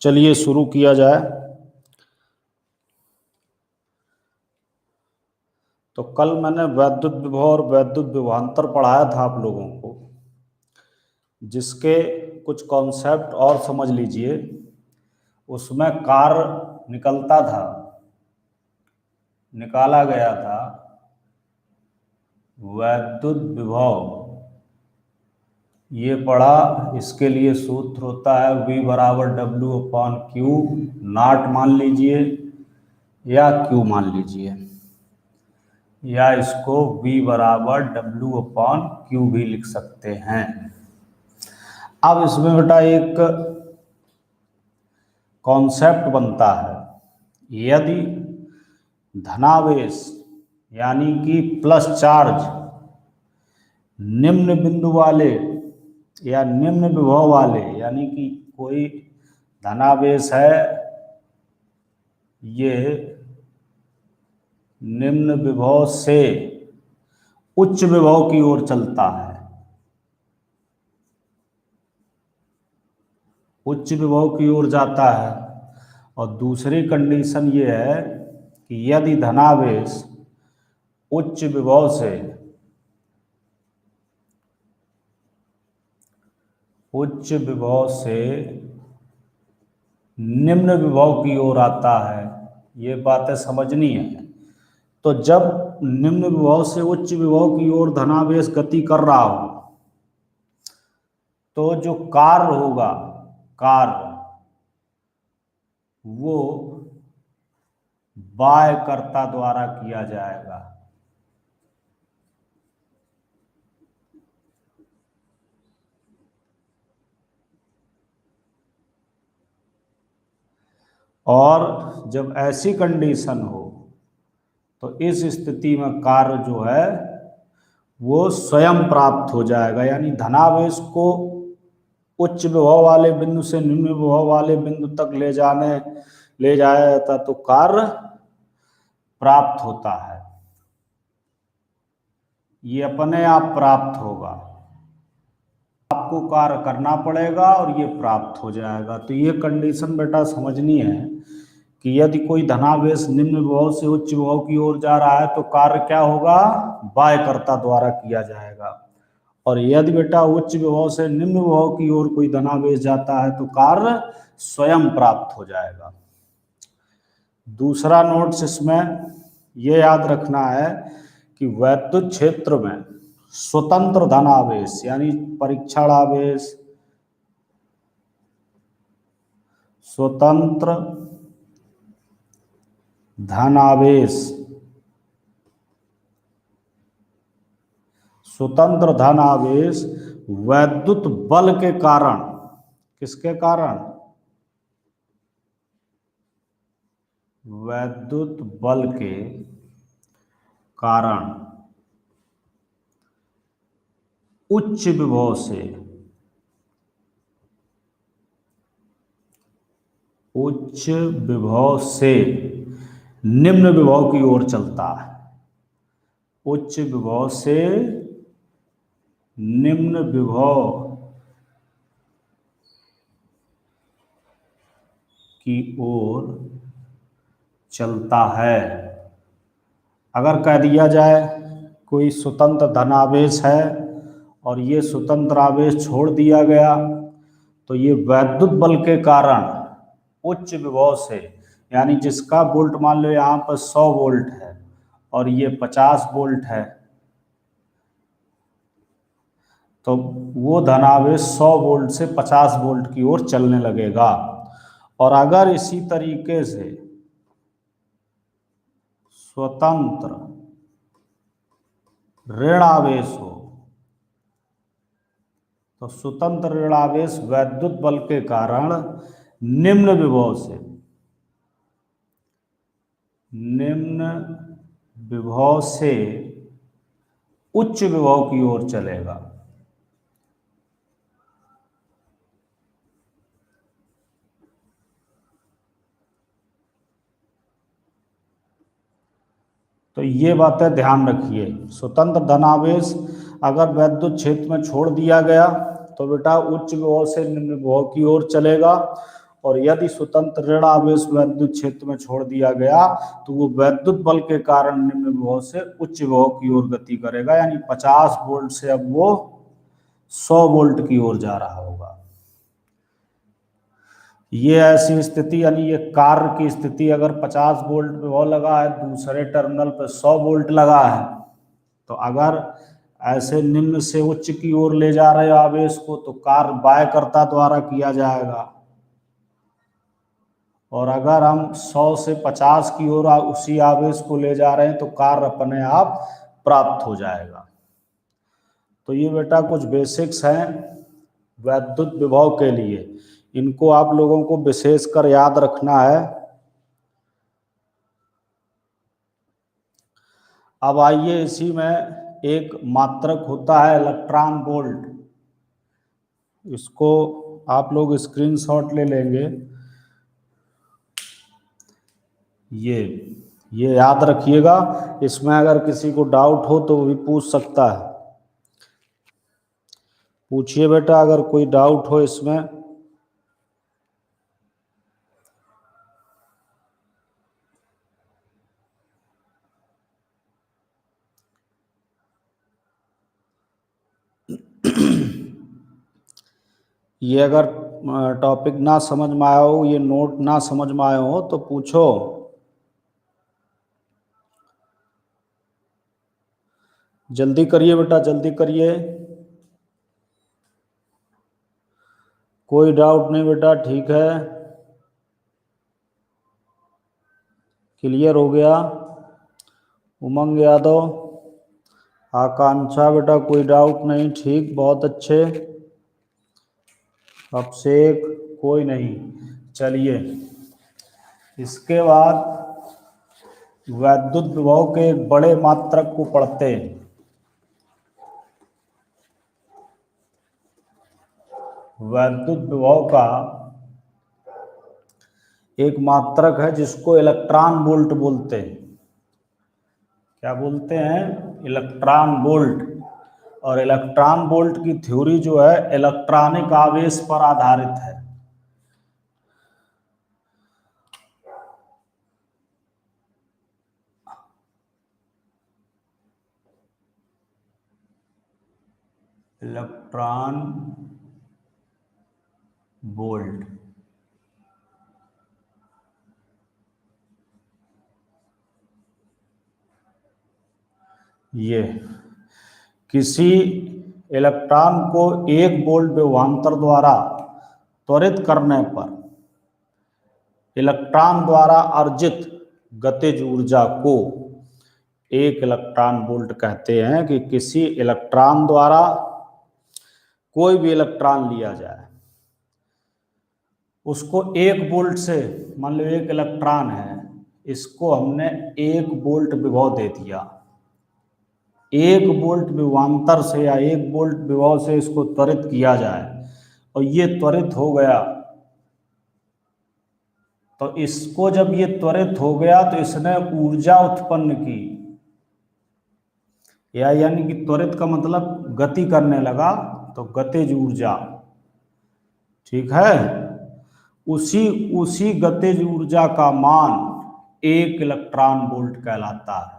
चलिए शुरू किया जाए। तो कल मैंने वैद्युत विभव और वैद्युत विभवांतर पढ़ाया था आप लोगों को, जिसके कुछ कॉन्सेप्ट और समझ लीजिए। उसमें कार्य निकाला गया था वैद्युत विभव, ये पढ़ा। इसके लिए सूत्र होता है V बराबर W/Q, नॉट मान लीजिए या Q मान लीजिए, या इसको V बराबर W/Q भी लिख सकते हैं। अब इसमें बेटा एक कॉन्सेप्ट बनता है, यदि धनावेश यानी कि प्लस चार्ज निम्न बिंदु वाले या निम्न विभव वाले, यानी कि कोई धनावेश है, ये निम्न विभव से उच्च विभव की ओर चलता है, उच्च विभव की ओर जाता है। और दूसरी कंडीशन ये है कि यदि धनावेश उच्च विभव से निम्न विभव की ओर आता है, ये बातें समझनी है। तो जब निम्न विभव से उच्च विभव की ओर धनावेश गति कर रहा हो, तो जो कार्य होगा, कार्य वो बाह्यकर्ता द्वारा किया जाएगा। और जब ऐसी कंडीशन हो तो इस स्थिति में कार्य जो है वो स्वयं प्राप्त हो जाएगा, यानी धनावेश को उच्च विभव वाले बिंदु से निम्न विभव वाले बिंदु तक ले जाया जाता तो कार्य प्राप्त होता है, ये अपने आप प्राप्त होगा। आपको कार्य करना पड़ेगा और ये प्राप्त हो जाएगा। तो ये कंडीशन बेटा समझनी है कि यदि कोई धनावेश निम्न विभव से उच्च विभव की ओर जा रहा है तो कार्य क्या होगा, बाह्यकर्ता द्वारा किया जाएगा। और यदि बेटा उच्च विभव से निम्न विभव की ओर कोई धनावेश जाता है तो कार्य स्वयं प्राप्त हो जाएगा। दूसरा नोट्स इसमें ये याद रखना है कि वैद्युत क्षेत्र में स्वतंत्र धनावेश यानी परीक्षण आवेश, स्वतंत्र धनावेश, स्वतंत्र धनावेश वैद्युत बल के कारण, किसके कारण, वैद्युत बल के कारण उच्च विभव से निम्न विभव की ओर चलता है, उच्च विभव से निम्न विभव की ओर चलता है। अगर कह दिया जाए कोई स्वतंत्र धनावेश है और ये स्वतंत्र आवेश छोड़ दिया गया, तो ये वैद्युत बल के कारण उच्च विभव से, यानी जिसका वोल्ट मान लो यहाँ पर 100 वोल्ट है और ये 50 वोल्ट है, तो वो धनावेश 100 वोल्ट से 50 वोल्ट की ओर चलने लगेगा। और अगर इसी तरीके से स्वतंत्र ऋण आवेश हो, तो स्वतंत्र ऋण आवेश वैद्युत बल के कारण निम्न विभव से उच्च विभव की ओर चलेगा। तो ये बातें ध्यान रखिए। स्वतंत्र धनावेश अगर वैद्युत क्षेत्र में छोड़ दिया गया तो बेटा उच्च विभव से निम्न विभव की ओर चलेगा, और यदि स्वतंत्र ऋण आवेश वैद्युत क्षेत्र में छोड़ दिया गया तो वो वैद्युत बल के कारण निम्न विभव से उच्च विभव की ओर गति करेगा, यानी 50 वोल्ट से अब वो 100 वोल्ट की ओर जा रहा होगा। ये ऐसी स्थिति, यानी ये कार्य की स्थिति, अगर 50 वोल्ट विभव लगा है, दूसरे टर्मिनल पर 100 वोल्ट लगा है, तो अगर ऐसे निम्न से उच्च की ओर ले जा रहे आवेश को तो कार्य बाह्यकर्ता द्वारा किया जाएगा, और अगर हम 100 से 50 की ओर उसी आवेश को ले जा रहे हैं तो कार्य अपने आप प्राप्त हो जाएगा। तो ये बेटा कुछ बेसिक्स हैं वैद्युत विभव के लिए, इनको आप लोगों को विशेषकर याद रखना है। अब आइए, इसी में एक मात्रक होता है इलेक्ट्रॉन वोल्ट, इसको आप लोग स्क्रीनशॉट ले लेंगे। ये याद रखिएगा, इसमें अगर किसी को डाउट हो तो वो भी पूछ सकता है। पूछिए बेटा अगर कोई डाउट हो इसमें। ये अगर टॉपिक ना समझ में आया हो, ये नोट ना समझ में आया हो तो पूछो। जल्दी करिए बेटा, जल्दी करिए। कोई डाउट नहीं बेटा, ठीक है, क्लियर हो गया। उमंग यादव, आकांक्षा बेटा कोई डाउट नहीं, ठीक, बहुत अच्छे। अभिषेक कोई नहीं। चलिए, इसके बाद वैद्युत विभव के एक बड़े मात्रक को पढ़ते हैं। वैद्युत विभव का एक मात्रक है जिसको इलेक्ट्रॉन वोल्ट बोलते हैं। क्या बोलते हैं? Electron volt. और इलेक्ट्रॉन वोल्ट की थ्योरी जो है इलेक्ट्रॉनिक आवेश पर आधारित है। इलेक्ट्रॉन वोल्ट ये किसी इलेक्ट्रॉन को 1 वोल्ट विभवांतर द्वारा त्वरित करने पर इलेक्ट्रॉन द्वारा अर्जित गतिज ऊर्जा को 1 इलेक्ट्रॉन वोल्ट कहते हैं। कि किसी इलेक्ट्रॉन द्वारा, कोई भी इलेक्ट्रॉन लिया जाए, उसको 1 वोल्ट से, मान लो 1 इलेक्ट्रॉन है, इसको हमने 1 वोल्ट विभव दे दिया, 1 वोल्ट विभवांतर से या 1 वोल्ट विभव से इसको त्वरित किया जाए और ये त्वरित हो गया, तो इसको जब ये त्वरित हो गया तो इसने ऊर्जा उत्पन्न की, या यानी कि त्वरित का मतलब गति करने लगा, तो गतिज ऊर्जा, ठीक है, उसी गतिज ऊर्जा का मान 1 इलेक्ट्रॉन वोल्ट कहलाता है।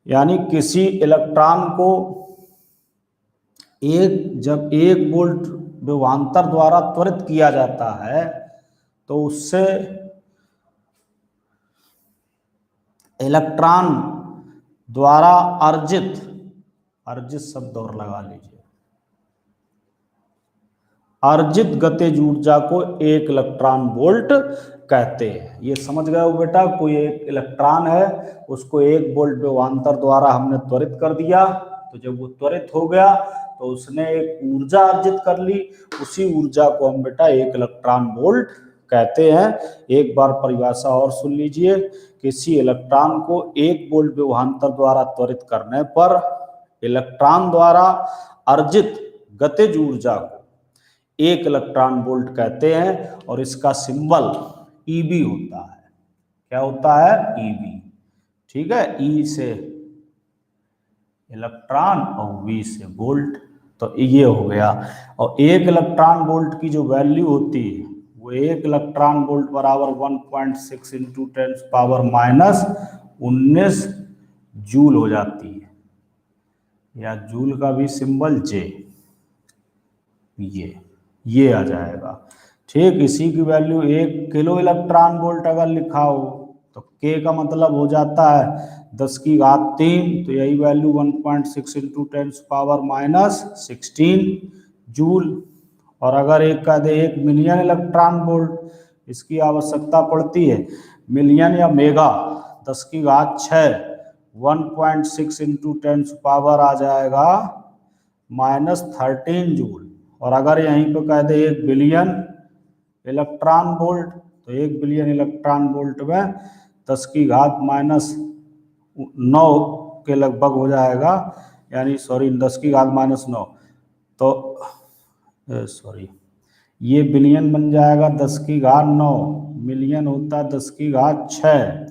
यानी किसी इलेक्ट्रॉन को जब 1 वोल्ट विभवांतर द्वारा त्वरित किया जाता है तो उससे इलेक्ट्रॉन द्वारा अर्जित शब्द और लगा लीजिए, अर्जित गतिज ऊर्जा को 1 इलेक्ट्रॉन वोल्ट कहते हैं। ये समझ गए हो बेटा? कोई एक इलेक्ट्रॉन है, उसको 1 वोल्ट विभवांतर द्वारा हमने त्वरित कर दिया, तो जब वो त्वरित हो गया तो उसने एक ऊर्जा अर्जित कर ली, उसी ऊर्जा को हम बेटा 1 इलेक्ट्रॉन वोल्ट कहते हैं। एक बार परिभाषा और सुन लीजिए, किसी इलेक्ट्रॉन को 1 वोल्ट विभवांतर द्वारा त्वरित करने पर इलेक्ट्रॉन द्वारा अर्जित गतिज ऊर्जा को 1 इलेक्ट्रॉन वोल्ट कहते हैं, और इसका सिंबल ईबी होता है। क्या होता है? ईबी, ठीक है, ई से इलेक्ट्रॉन और वी से वोल्ट, तो ये हो गया। और 1 इलेक्ट्रॉन वोल्ट की जो वैल्यू होती है वो तो 1 इलेक्ट्रॉन वोल्ट बराबर 1.6 इंटू 10⁻⁻19 जूल हो जाती है, या जूल का भी सिंबल जे, ये आ जाएगा। ठीक, इसी की वैल्यू 1 किलो इलेक्ट्रॉन वोल्ट अगर लिखा हो तो के का मतलब हो जाता है 10⁻3, तो यही वैल्यू 1.6 इंटू 10⁻⁻16 जूल। और अगर एक का दे 1 मिलियन इलेक्ट्रॉन वोल्ट, इसकी आवश्यकता पड़ती है मिलियन या मेगा, 10⁻6 1.6 इंटू 10 आ जाएगा -13 जूल। और अगर यहीं पे कह दे 1 बिलियन इलेक्ट्रॉन वोल्ट, तो 1 बिलियन इलेक्ट्रॉन वोल्ट में 10⁻9 के लगभग हो जाएगा, यानी सॉरी 10⁻9, तो सॉरी ये बिलियन बन जाएगा 10⁻9, मिलियन होता है 10⁻6,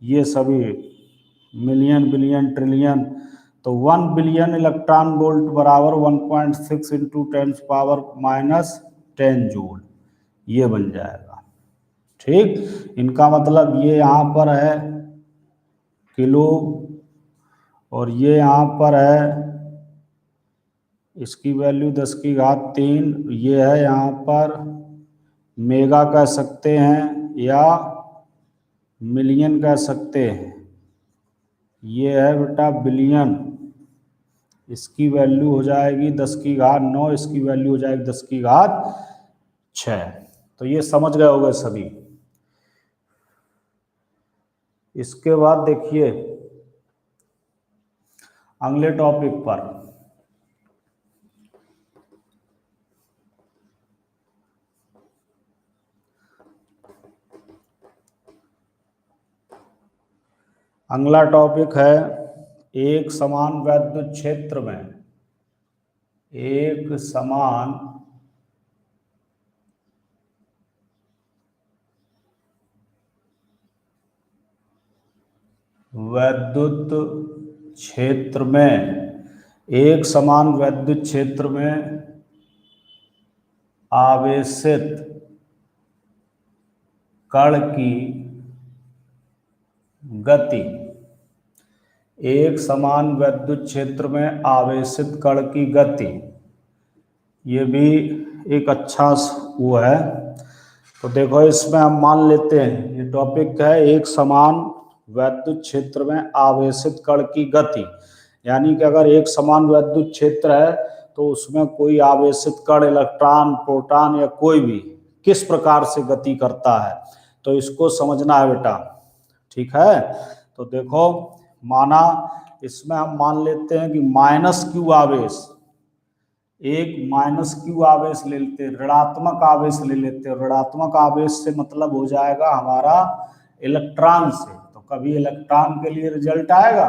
ये सभी मिलियन बिलियन ट्रिलियन, तो 1 बिलियन इलेक्ट्रॉन वोल्ट बराबर 1.6 इंटू 10⁻⁻10 जूल, ये बन जाएगा। ठीक, इनका मतलब ये यहाँ पर है किलो और ये यहाँ पर है, इसकी वैल्यू 10⁻3, ये है यहाँ पर मेगा कह सकते हैं या मिलियन कह सकते हैं, ये है बेटा बिलियन, इसकी वैल्यू हो जाएगी 10⁻9, इसकी वैल्यू हो जाएगी 10⁻6। तो ये समझ गए होंगे सभी। इसके बाद देखिए अगले टॉपिक पर, अगला टॉपिक है एक समान वैद्युत क्षेत्र में, एक समान वैद्युत क्षेत्र में, एक समान वैद्युत क्षेत्र में आवेशित कण की गति, एक समान वैद्युत क्षेत्र में आवेशित कण की गति, ये भी एक अच्छा वो है। तो देखो इसमें हम मान लेते हैं, ये टॉपिक है एक समान वैद्युत क्षेत्र में आवेशित कण की गति, यानी कि अगर एक समान वैद्युत क्षेत्र है तो उसमें कोई आवेशित कण, इलेक्ट्रॉन, प्रोटॉन या कोई भी किस प्रकार से गति करता है, तो इसको समझना है बेटा। ठीक है, तो देखो माना इसमें हम मान लेते हैं कि -q आवेश, एक -q आवेश ले लेते हैं, ऋणात्मक आवेश ले लेते हैं। ऋणात्मक आवेश से मतलब हो जाएगा हमारा इलेक्ट्रॉन से, तो कभी इलेक्ट्रॉन के लिए रिजल्ट आएगा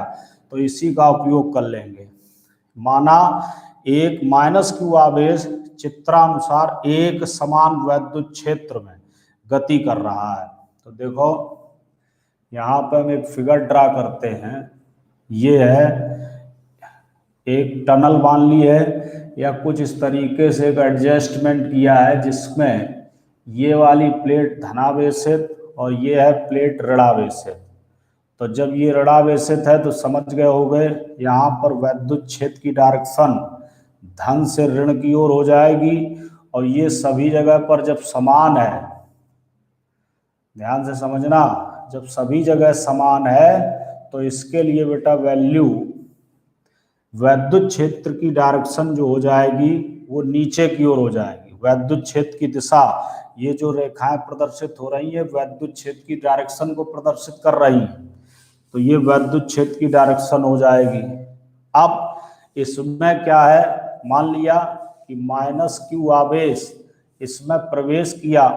तो इसी का उपयोग कर लेंगे। माना एक -q आवेश चित्रानुसार एक समान वैद्युत क्षेत्र में गति कर रहा है। तो देखो यहाँ पे हम एक फिगर ड्रा करते हैं, ये है एक टनल मान ली है या कुछ इस तरीके से एक एडजस्टमेंट किया है जिसमें ये वाली प्लेट धनावेशित और ये है प्लेट ऋणावेशित। तो जब ये ऋणावेशित है तो समझ गए होंगे यहाँ पर वैद्युत क्षेत्र की डायरेक्शन धन से ऋण की ओर हो जाएगी, और ये सभी जगह पर जब समान है, ध्यान से समझना, जब सभी जगह समान है तो इसके लिए बेटा वैल्यू वैद्युत क्षेत्र की डायरेक्शन जो हो जाएगी वो नीचे की ओर हो जाएगी। वैद्युत क्षेत्र की दिशा, ये जो रेखाएं प्रदर्शित हो रही है वैद्युत क्षेत्र की डायरेक्शन को प्रदर्शित कर रही है, तो ये वैद्युत क्षेत्र की डायरेक्शन हो जाएगी। अब इसमें क्या है, मान लिया कि -q आवेश इसमें प्रवेश किया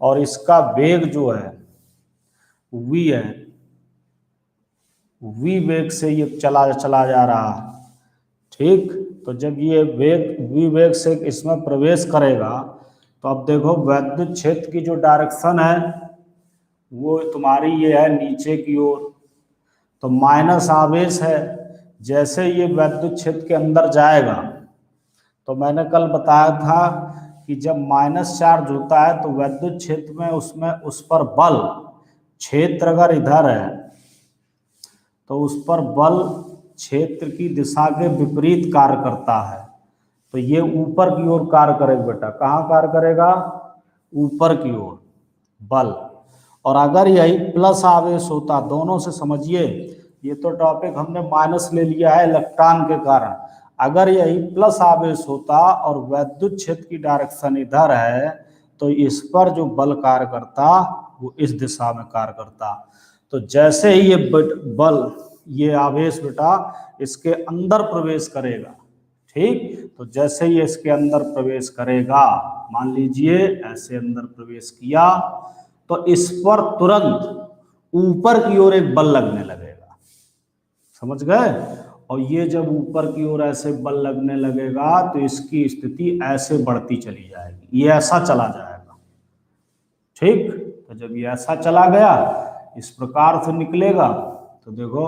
और इसका वेग जो है v है, v वेग से ये चला जा रहा है। ठीक, तो जब ये वेग v वेग से इसमें प्रवेश करेगा तो अब देखो वैद्युत क्षेत्र की जो डायरेक्शन है वो तुम्हारी ये है नीचे की ओर, तो माइनस आवेश है। जैसे ये वैद्युत क्षेत्र के अंदर जाएगा, तो मैंने कल बताया था कि जब माइनस चार्ज होता है तो वैद्युत क्षेत्र में उसमें उस पर बल, क्षेत्र अगर इधर है तो उस पर बल क्षेत्र की दिशा के विपरीत कार्य करता है, तो ये ऊपर की ओर कार्य करेगा बेटा। कहाँ कार्य करेगा? ऊपर की ओर बल। और अगर यही प्लस आवेश होता, दोनों से समझिए, ये तो टॉपिक हमने माइनस ले लिया है इलेक्ट्रॉन के कारण, अगर यही प्लस आवेश होता और वैद्युत क्षेत्र की डायरेक्शन इधर है तो इस पर जो बल कार्य करता वो इस दिशा में कार्य करता। तो जैसे ही ये बल, ये आवेश बेटा इसके अंदर प्रवेश करेगा, ठीक, तो जैसे ही इसके अंदर प्रवेश करेगा, मान लीजिए ऐसे अंदर प्रवेश किया, तो इस पर तुरंत ऊपर की ओर एक बल लगने लगेगा, समझ गए? और ये जब ऊपर की ओर ऐसे बल लगने लगेगा तो इसकी स्थिति ऐसे बढ़ती चली जाएगी, ये ऐसा चला जाएगा, ठीक। तो जब ये ऐसा चला गया, इस प्रकार से निकलेगा, तो देखो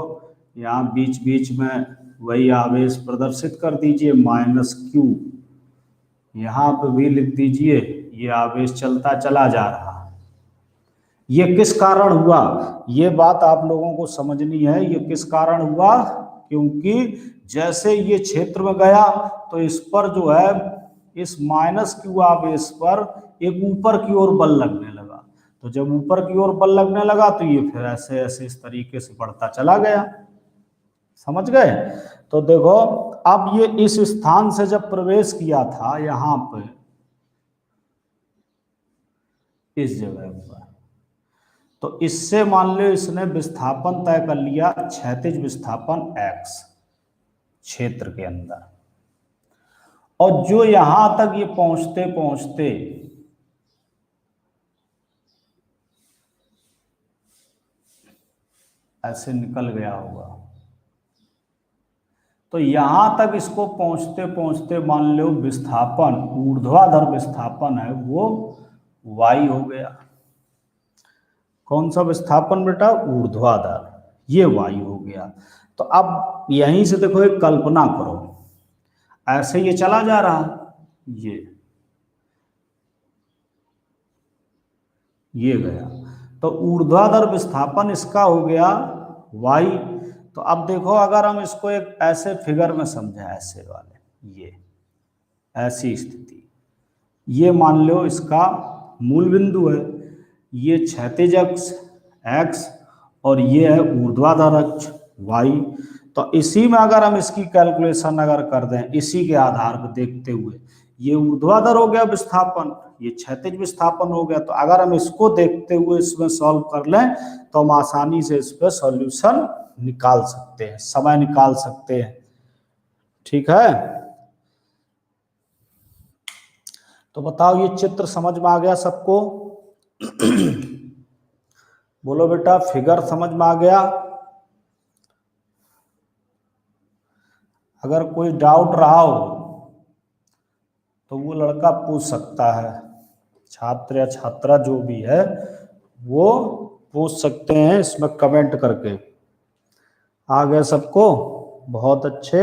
यहाँ बीच बीच में वही आवेश प्रदर्शित कर दीजिए -q, यहाँ पे भी लिख दीजिए, ये आवेश चलता चला जा रहा है। ये किस कारण हुआ, ये बात आप लोगों को समझनी है। ये किस कारण हुआ? क्योंकि जैसे ये क्षेत्र में गया तो इस पर जो है, इस -q आवेश पर एक ऊपर की ओर बल लगने लगा, तो जब ऊपर की ओर बल लगने लगा तो ये फिर ऐसे ऐसे इस तरीके से बढ़ता चला गया, समझ गए? तो देखो अब ये इस स्थान से जब प्रवेश किया था यहां पे, इस जगह पर, तो इससे मान लो इसने विस्थापन तय कर लिया, क्षैतिज विस्थापन x क्षेत्र के अंदर, और जो यहां तक ये पहुंचते पहुंचते ऐसे निकल गया होगा, तो यहां तक इसको पहुंचते पहुंचते मान लो विस्थापन, ऊर्ध्वाधर विस्थापन है वो y हो गया। कौन सा विस्थापन बेटा? ऊर्ध्वाधर, ये y हो गया। तो अब यहीं से देखो एक कल्पना करो, ऐसे ये चला जा रहा, ये गया, तो ऊर्ध्वाधर विस्थापन इसका हो गया y। तो अब देखो अगर हम इसको एक ऐसे फिगर में समझें, ऐसे वाले, ये ऐसी स्थिति, ये मान लो इसका मूल बिंदु है, ये क्षैतिज अक्ष x और ये है ऊर्ध्वाधर अक्ष y। तो इसी में अगर हम इसकी कैलकुलेशन अगर कर दें, इसी के आधार पर देखते हुए, ये ऊर्ध्वाधर हो गया विस्थापन, ये क्षैतिज विस्थापन हो गया, तो अगर हम इसको देखते हुए इसमें सॉल्व कर लें तो हम आसानी से इस पर सॉल्यूशन निकाल सकते हैं, समय निकाल सकते हैं, ठीक है? तो बताओ ये चित्र समझ में आ गया सबको? बोलो बेटा, फिगर समझ में आ गया? अगर कोई डाउट रहा हो तो वो लड़का पूछ सकता है, छात्र या छात्रा जो भी है वो पूछ सकते हैं इसमें कमेंट करके। आ गए सबको? बहुत अच्छे,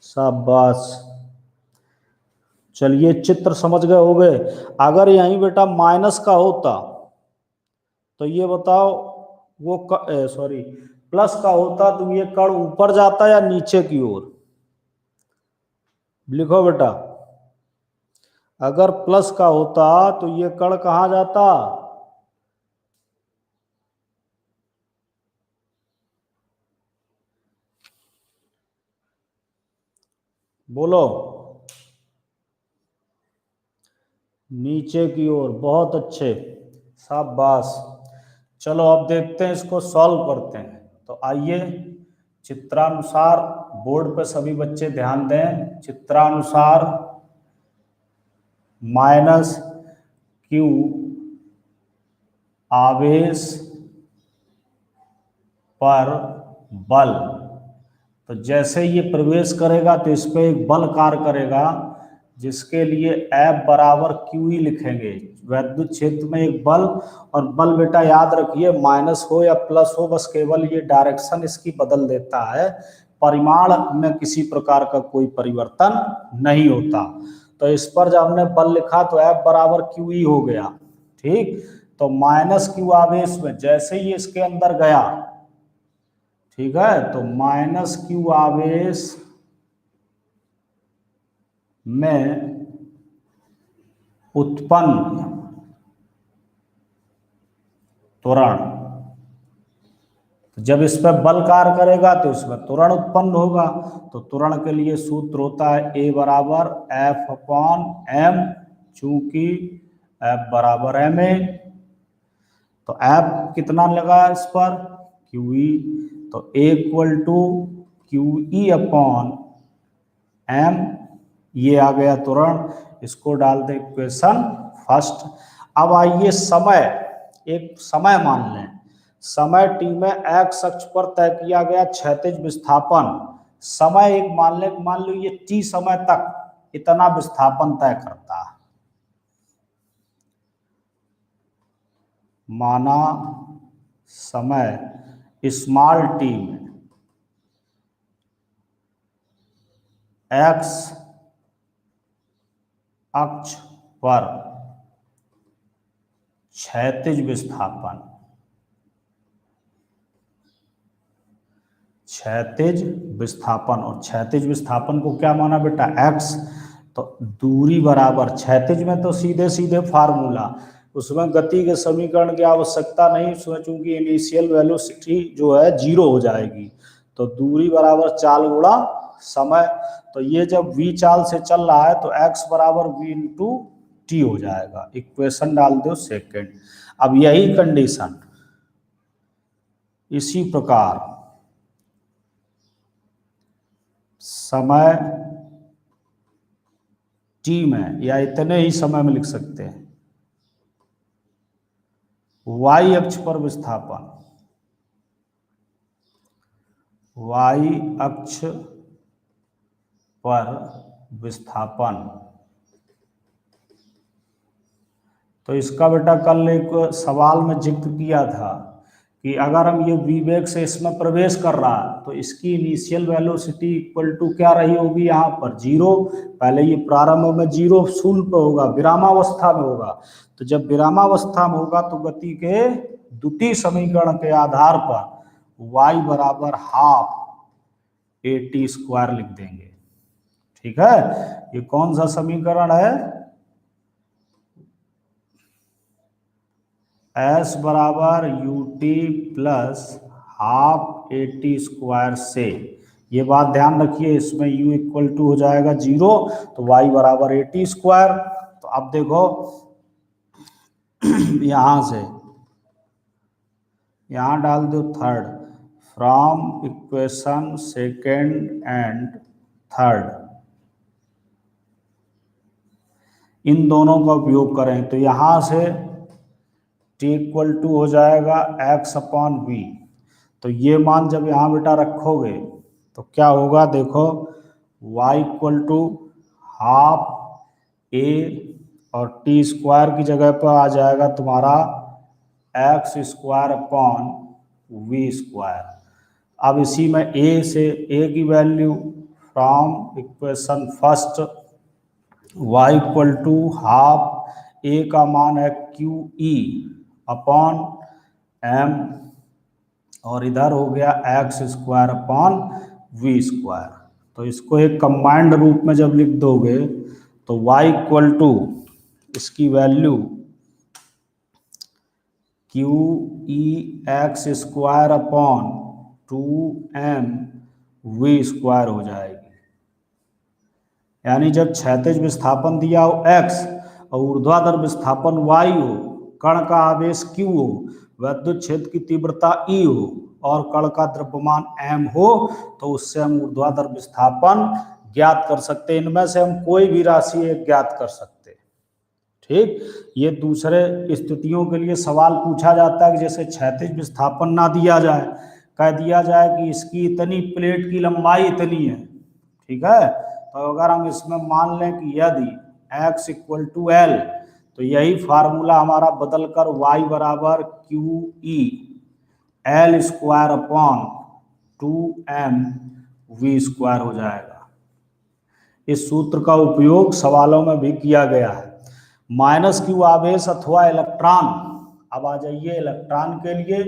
शाबाश। चलिए चित्र समझ गए हो गए। अगर यहीं बेटा माइनस का होता तो ये बताओ, वो प्लस का होता तो ये कण ऊपर जाता या नीचे की ओर? लिखो बेटा, अगर प्लस का होता तो ये कण कहाँ जाता? बोलो, नीचे की ओर। बहुत अच्छे, शाबाश। चलो अब देखते हैं, इसको सॉल्व करते हैं। तो आइए चित्रानुसार, बोर्ड पर सभी बच्चे ध्यान दें, चित्रानुसार -q आवेश पर बल, तो जैसे ये प्रवेश करेगा तो इस पर एक बल कार्य करेगा, जिसके लिए F बराबर QE लिखेंगे। वैद्युत क्षेत्र में एक बल, और बल बेटा याद रखिए माइनस हो या प्लस हो, बस केवल ये डायरेक्शन इसकी बदल देता है, परिमाण में किसी प्रकार का कोई परिवर्तन नहीं होता। तो इस पर जब हमने बल लिखा तो F बराबर क्यू ई हो गया। ठीक, तो माइनस क्यू आवेश में जैसे ही इसके अंदर गया, ठीक है, तो माइनस क्यू आवेश में उत्पन्न त्वरण, जब इस पर बल कार्य करेगा तो इसमें त्वरण उत्पन्न होगा। तो त्वरण के लिए सूत्र होता है ए बराबर एफ अपॉन एम, चूंकि एफ बराबर एम ए, तो एफ कितना लगा इस पर क्यू ई, तो A equal to Q E upon M, ये आ गया त्वरण। इसको डाल दे इक्वेशन फर्स्ट। अब आइए समय, एक समय मान लें, समय टी में एक्स अक्ष पर तय किया गया क्षैतिज विस्थापन, समय एक मान लो ये टी समय तक इतना विस्थापन तय करता है। माना समय स्मॉल टी में एक्स अक्ष पर क्षैतिज विस्थापन, क्षैतिज विस्थापन, और क्षैतिज विस्थापन को क्या माना बेटा एक्स, तो दूरी बराबर, क्षैतिज में तो सीधे सीधे फार्मूला, उसमें गति के समीकरण की आवश्यकता नहीं, उसमें चूंकि इनिशियल वेलोसिटी जो है 0 हो जाएगी, तो दूरी बराबर चाल गुणा समय। तो ये जब v चाल से चल रहा है तो x बराबर v इंटू टी हो जाएगा। इक्वेशन डाल दो सेकेंड। अब यही कंडीशन इसी प्रकार समय t में, या इतने ही समय में लिख सकते हैं, y अक्ष पर विस्थापन, y अक्ष पर विस्थापन, तो इसका बेटा कल एक सवाल में जिक्र किया था कि अगर हम ये v वेग से इसमें प्रवेश कर रहा है तो इसकी इनिशियल वेलोसिटी इक्वल टू क्या रही होगी, यहाँ पर 0, पहले ये प्रारंभ में 0 शून्य पे होगा, विरामावस्था में होगा। तो जब विरामावस्था में होगा तो गति के द्वितीय समीकरण के आधार पर y बराबर हाफ ए टी स्क्वायर लिख देंगे। ठीक है, ये कौन सा समीकरण है, एस बराबर U T plus half A T square से, ये बात ध्यान रखिए, इसमें u इक्वल टू हो जाएगा 0, तो y बराबर ए टी स्क्वायर। तो अब देखो यहां से यहां डाल दो third, from equation second and third, इन दोनों का उपयोग करें तो यहां से t इक्वल टू हो जाएगा x अपॉन वी। तो ये मान जब यहाँ बेटा रखोगे तो क्या होगा, देखो y equal to half a और t स्क्वायर की जगह पर आ जाएगा तुम्हारा x square upon v square. अब इसी में a से a की value, from equation first y equal to half a का मान है क्यू ई अपॉन एम, और इधर हो गया x square upon v square. तो इसको एक कंबाइंड रूप में जब लिख दोगे तो y इक्वल टू इसकी value q e x square upon 2m v square हो जाएगी। यानी जब क्षैतिज विस्थापन दिया हो x और ऊर्ध्वाधर विस्थापन y हो, कण का आवेश q हो, विद्युत क्षेत्र की तीव्रता E हो और कण का द्रव्यमान m हो, तो उससे हम ऊर्ध्वाधर विस्थापन ज्ञात कर सकते हैं। इनमें से हम कोई भी राशि एक ज्ञात कर सकते हैं। ठीक, ये दूसरे स्थितियों के लिए सवाल पूछा जाता है कि जैसे क्षैतिज विस्थापन ना दिया जाए, कह दिया जाए कि इसकी इतनी प्लेट की लंबाई इतनी है, ठीक है, तो अगर हम इसमें मान लें कि यदि x इक्वल टू एल, तो यही फार्मूला हमारा बदल कर y बराबर q e l square upon 2m v square हो जाएगा। इस सूत्र का उपयोग सवालों में भी किया गया है। माइनस क्यू आवेश अथवा इलेक्ट्रॉन, अब आ जाइए इलेक्ट्रॉन के लिए।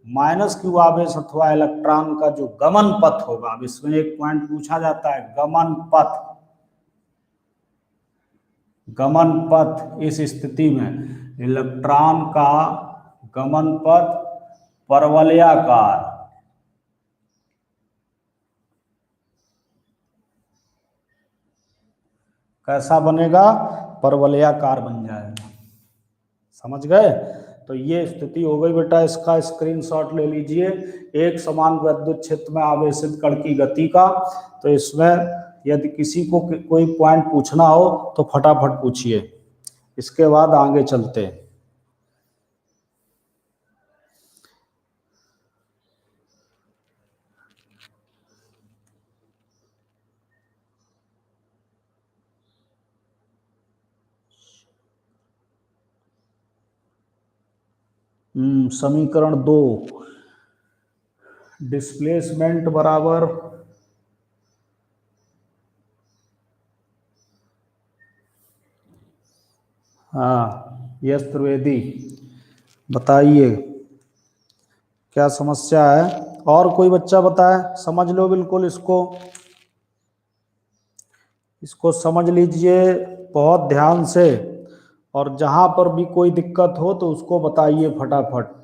माइनस क्यू आवेश अथवा इलेक्ट्रॉन का जो गमन पथ होगा, अब इसमें एक पॉइंट पूछा जाता है, गमन पथ। गमन पथ, इस स्थिति में इलेक्ट्रॉन का गमन पथ परवलयाकार, कैसा बनेगा? परवलयाकार बन जाएगा। समझ गए? तो ये स्थिति हो गई बेटा। इसका स्क्रीनशॉट ले लीजिए, एक समान विद्युत क्षेत्र में आवेशित कण की गति का। तो इसमें यदि किसी को कोई पॉइंट पूछना हो तो फटाफट पूछिए, इसके बाद आगे चलते हैं। समीकरण 2, डिस्प्लेसमेंट बराबर यस त्रिवेदी, बताइए क्या समस्या है? और कोई बच्चा बताए, समझ लो बिल्कुल इसको समझ लीजिए बहुत ध्यान से, और जहां पर भी कोई दिक्कत हो तो उसको बताइए फटाफट।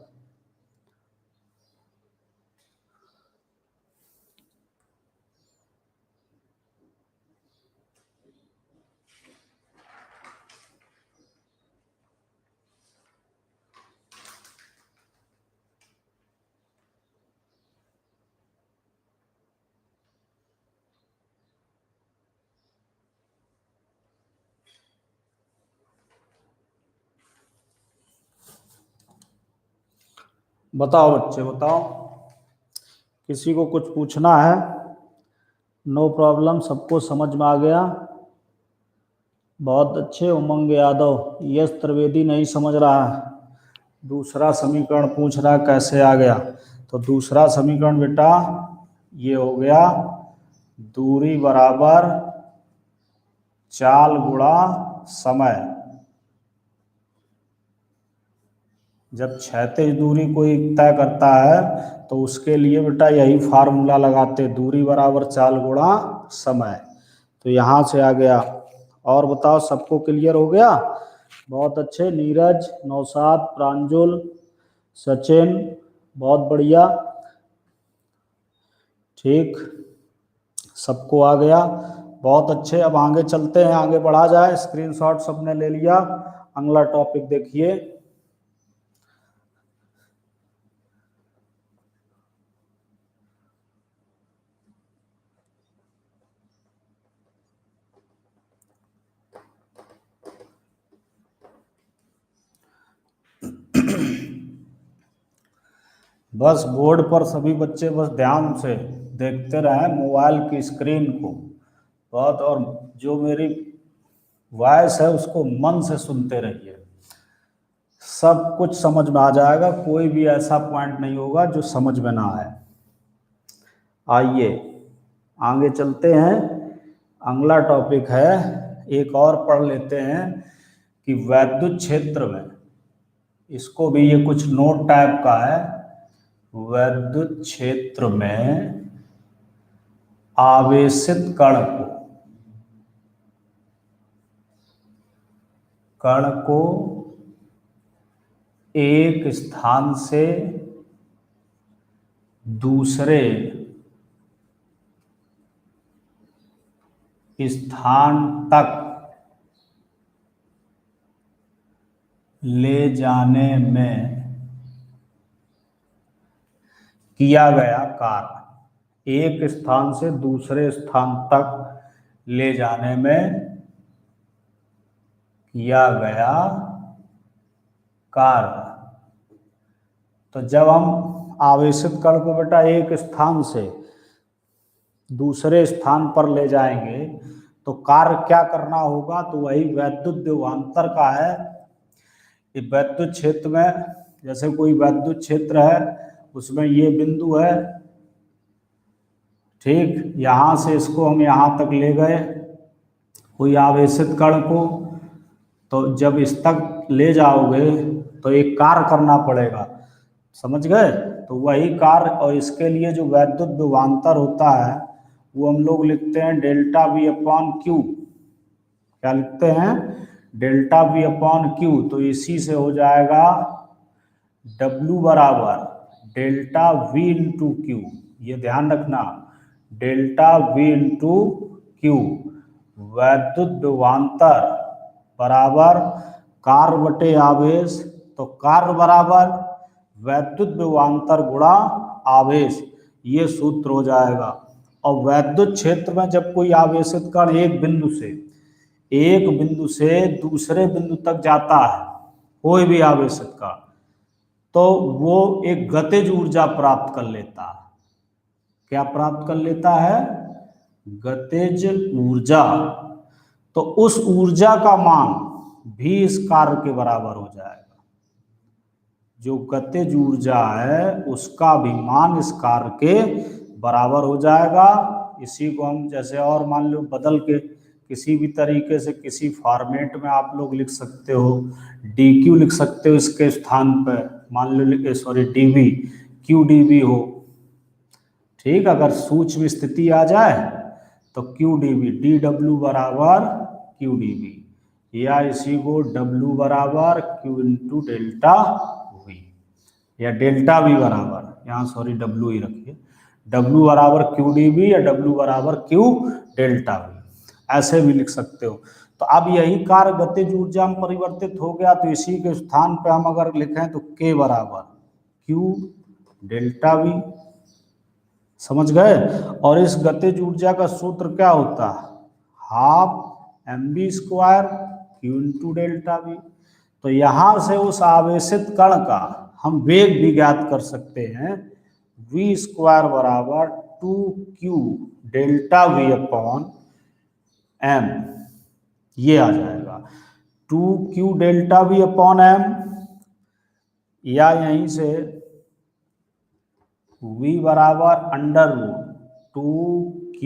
बताओ बच्चे, बताओ, किसी को कुछ पूछना है? नो प्रॉब्लम, सबको समझ में आ गया? बहुत अच्छे। उमंग यादव, यस त्रिवेदी नहीं समझ रहा है, दूसरा समीकरण पूछ रहा है कैसे आ गया। तो दूसरा समीकरण बेटा ये हो गया, दूरी बराबर चाल गुणा समय। जब क्षैतिज दूरी कोई तय करता है तो उसके लिए बेटा यही फार्मूला लगाते, दूरी बराबर चाल गुणा समय। तो यहाँ से आ गया। और बताओ, सबको क्लियर हो गया? बहुत अच्छे। नीरज, नौशाद, प्रांजुल, सचिन, बहुत बढ़िया, ठीक, सबको आ गया, बहुत अच्छे। अब आगे चलते हैं, आगे बढ़ा जाए। स्क्रीनशॉट सबने ले लिया, अगला टॉपिक देखिए। बस बोर्ड पर सभी बच्चे बस ध्यान से देखते रहें मोबाइल की स्क्रीन को बहुत, और जो मेरी वॉइस है उसको मन से सुनते रहिए, सब कुछ समझ में आ जाएगा। कोई भी ऐसा पॉइंट नहीं होगा जो समझ में ना आए। आइए आगे चलते हैं। अगला टॉपिक है, एक और पढ़ लेते हैं कि वैद्युत क्षेत्र में, इसको भी ये कुछ नोट टाइप का है। वैद्युत क्षेत्र में आवेशित कण को एक स्थान से दूसरे स्थान तक ले जाने में किया गया कार्य, एक स्थान से दूसरे स्थान तक ले जाने में किया गया कार्य। तो जब हम आवेशित कण को बेटा एक स्थान से दूसरे स्थान पर ले जाएंगे तो कार्य क्या करना होगा? तो वही वैद्युत विभवांतर का है। ये वैद्युत क्षेत्र में, जैसे कोई वैद्युत क्षेत्र है, उसमें ये बिंदु है, ठीक, यहाँ से इसको हम यहाँ तक ले गए, कोई आवेशित कण को तो जब इस तक ले जाओगे तो एक कार्य करना पड़ेगा, समझ गए। तो वही कार्य, और इसके लिए जो वैद्युत विभवांतर होता है वो हम लोग लिखते हैं डेल्टा वी अपॉन क्यू। क्या लिखते हैं? Delta we upon Q. तो इसी से हो जाएगा W बराबर डेल्टा वी इंटू क्यू। ये ध्यान रखना, डेल्टा वी इंटू क्यू, वैद्युत विभवांतर बराबर कार्य बटे आवेश। तो कार्य बराबर वैद्युत विभवांतर गुणा आवेश, ये सूत्र हो जाएगा। और वैद्युत क्षेत्र में जब कोई आवेशित कण एक बिंदु से दूसरे बिंदु तक जाता है, कोई भी आवेशित कण, तो वो एक गतिज ऊर्जा प्राप्त कर लेता है। क्या प्राप्त कर लेता है? गतिज ऊर्जा। तो उस ऊर्जा का मान भी इस कार्य के बराबर हो जाएगा। जो गतिज ऊर्जा है उसका भी मान इस कार्य के बराबर हो जाएगा। इसी को हम जैसे और मान लो बदल के किसी भी तरीके से किसी फॉर्मेट में आप लोग लिख सकते हो, dq लिख सकते हो इसके स्थान पर, मान लो सॉरी dv, q dv हो, ठीक। अगर सूक्ष्म स्थिति आ जाए तो q dv, dw बराबर q dv, या इसी को w बराबर q इंटू डेल्टा v, या डेल्टा v बराबर, यहाँ सॉरी w ही रखिए, w बराबर q dv या w बराबर q डेल्टा v, ऐसे भी लिख सकते हो। तो अब यही कार्य गतिज ऊर्जा में परिवर्तित हो गया, तो इसी के स्थान पे हम अगर लिखें तो k बराबर q डेल्टा v, समझ गए। और इस गतिज ऊर्जा का सूत्र क्या होता है? Half mv square q into delta v। तो यहां से उस आवेशित कण का हम वेग भी ज्ञात कर सकते हैं, v स्क्वायर बराबर 2q delta v upon m, ये आ जाएगा 2q delta v upon m, या यहीं से v बराबर under root 2q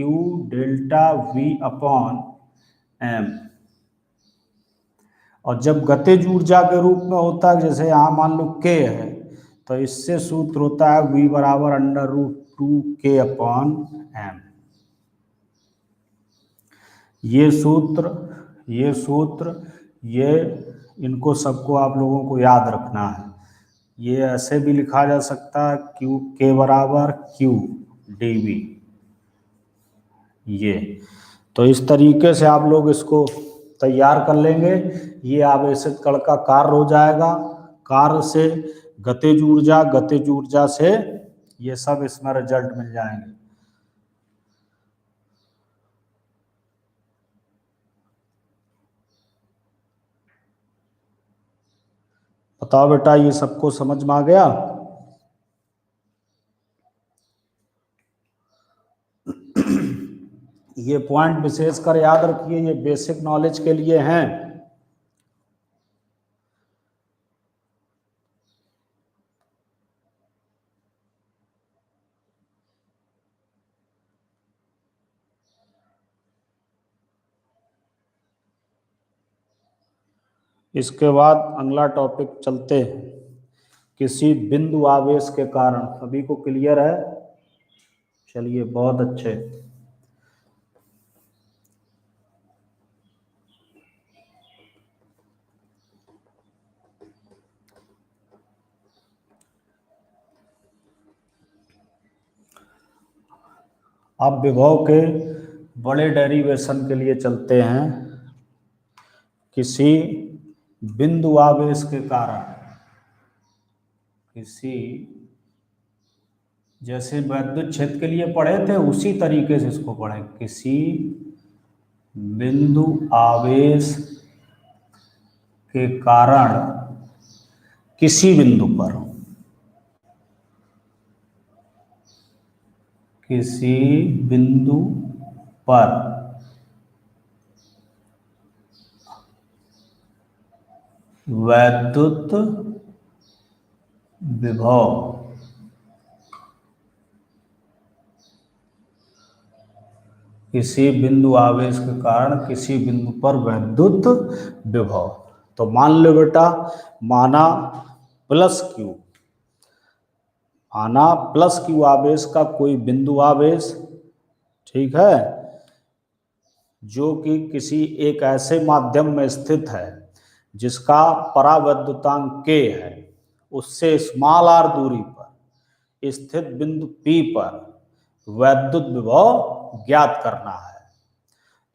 delta v upon m। और जब गतिज ऊर्जा के रूप में होता है, जैसे यहाँ मान लो k है, तो इससे सूत्र होता है v बराबर under root 2k upon m। ये सूत्र ये इनको सबको आप लोगों को याद रखना है। ये ऐसे भी लिखा जा सकता है क्यू के बराबर क्यू dv, ये। तो इस तरीके से आप लोग इसको तैयार कर लेंगे। ये आवेशित कण का कार्य हो जाएगा, कार्य से गतिज ऊर्जा, गतिज ऊर्जा से ये सब इसमें रिजल्ट मिल जाएंगे। बताओ बेटा, ये सबको समझ में आ गया? ये पॉइंट विशेषकर याद रखिए, ये बेसिक नॉलेज के लिए हैं। इसके बाद अगला टॉपिक चलते हैं, किसी बिंदु आवेश के कारण। सभी को क्लियर है? चलिए, बहुत अच्छे। अब विभव के बड़े डेरिवेशन के लिए चलते हैं। किसी बिंदु आवेश के कारण, किसी, जैसे वैद्युत क्षेत्र के लिए पढ़े थे उसी तरीके से इसको पढ़ें। किसी बिंदु आवेश के कारण किसी बिंदु पर, किसी बिंदु पर वैद्युत विभव किसी बिंदु आवेश के कारण किसी बिंदु पर वैद्युत विभव। तो मान लो बेटा, माना +Q, माना +Q आवेश का कोई बिंदु आवेश, ठीक है, जो कि किसी एक ऐसे माध्यम में स्थित है जिसका परावैद्युतांक K है, उससे r दूरी पर स्थित बिंदु P पर वैद्युत विभव ज्ञात करना है।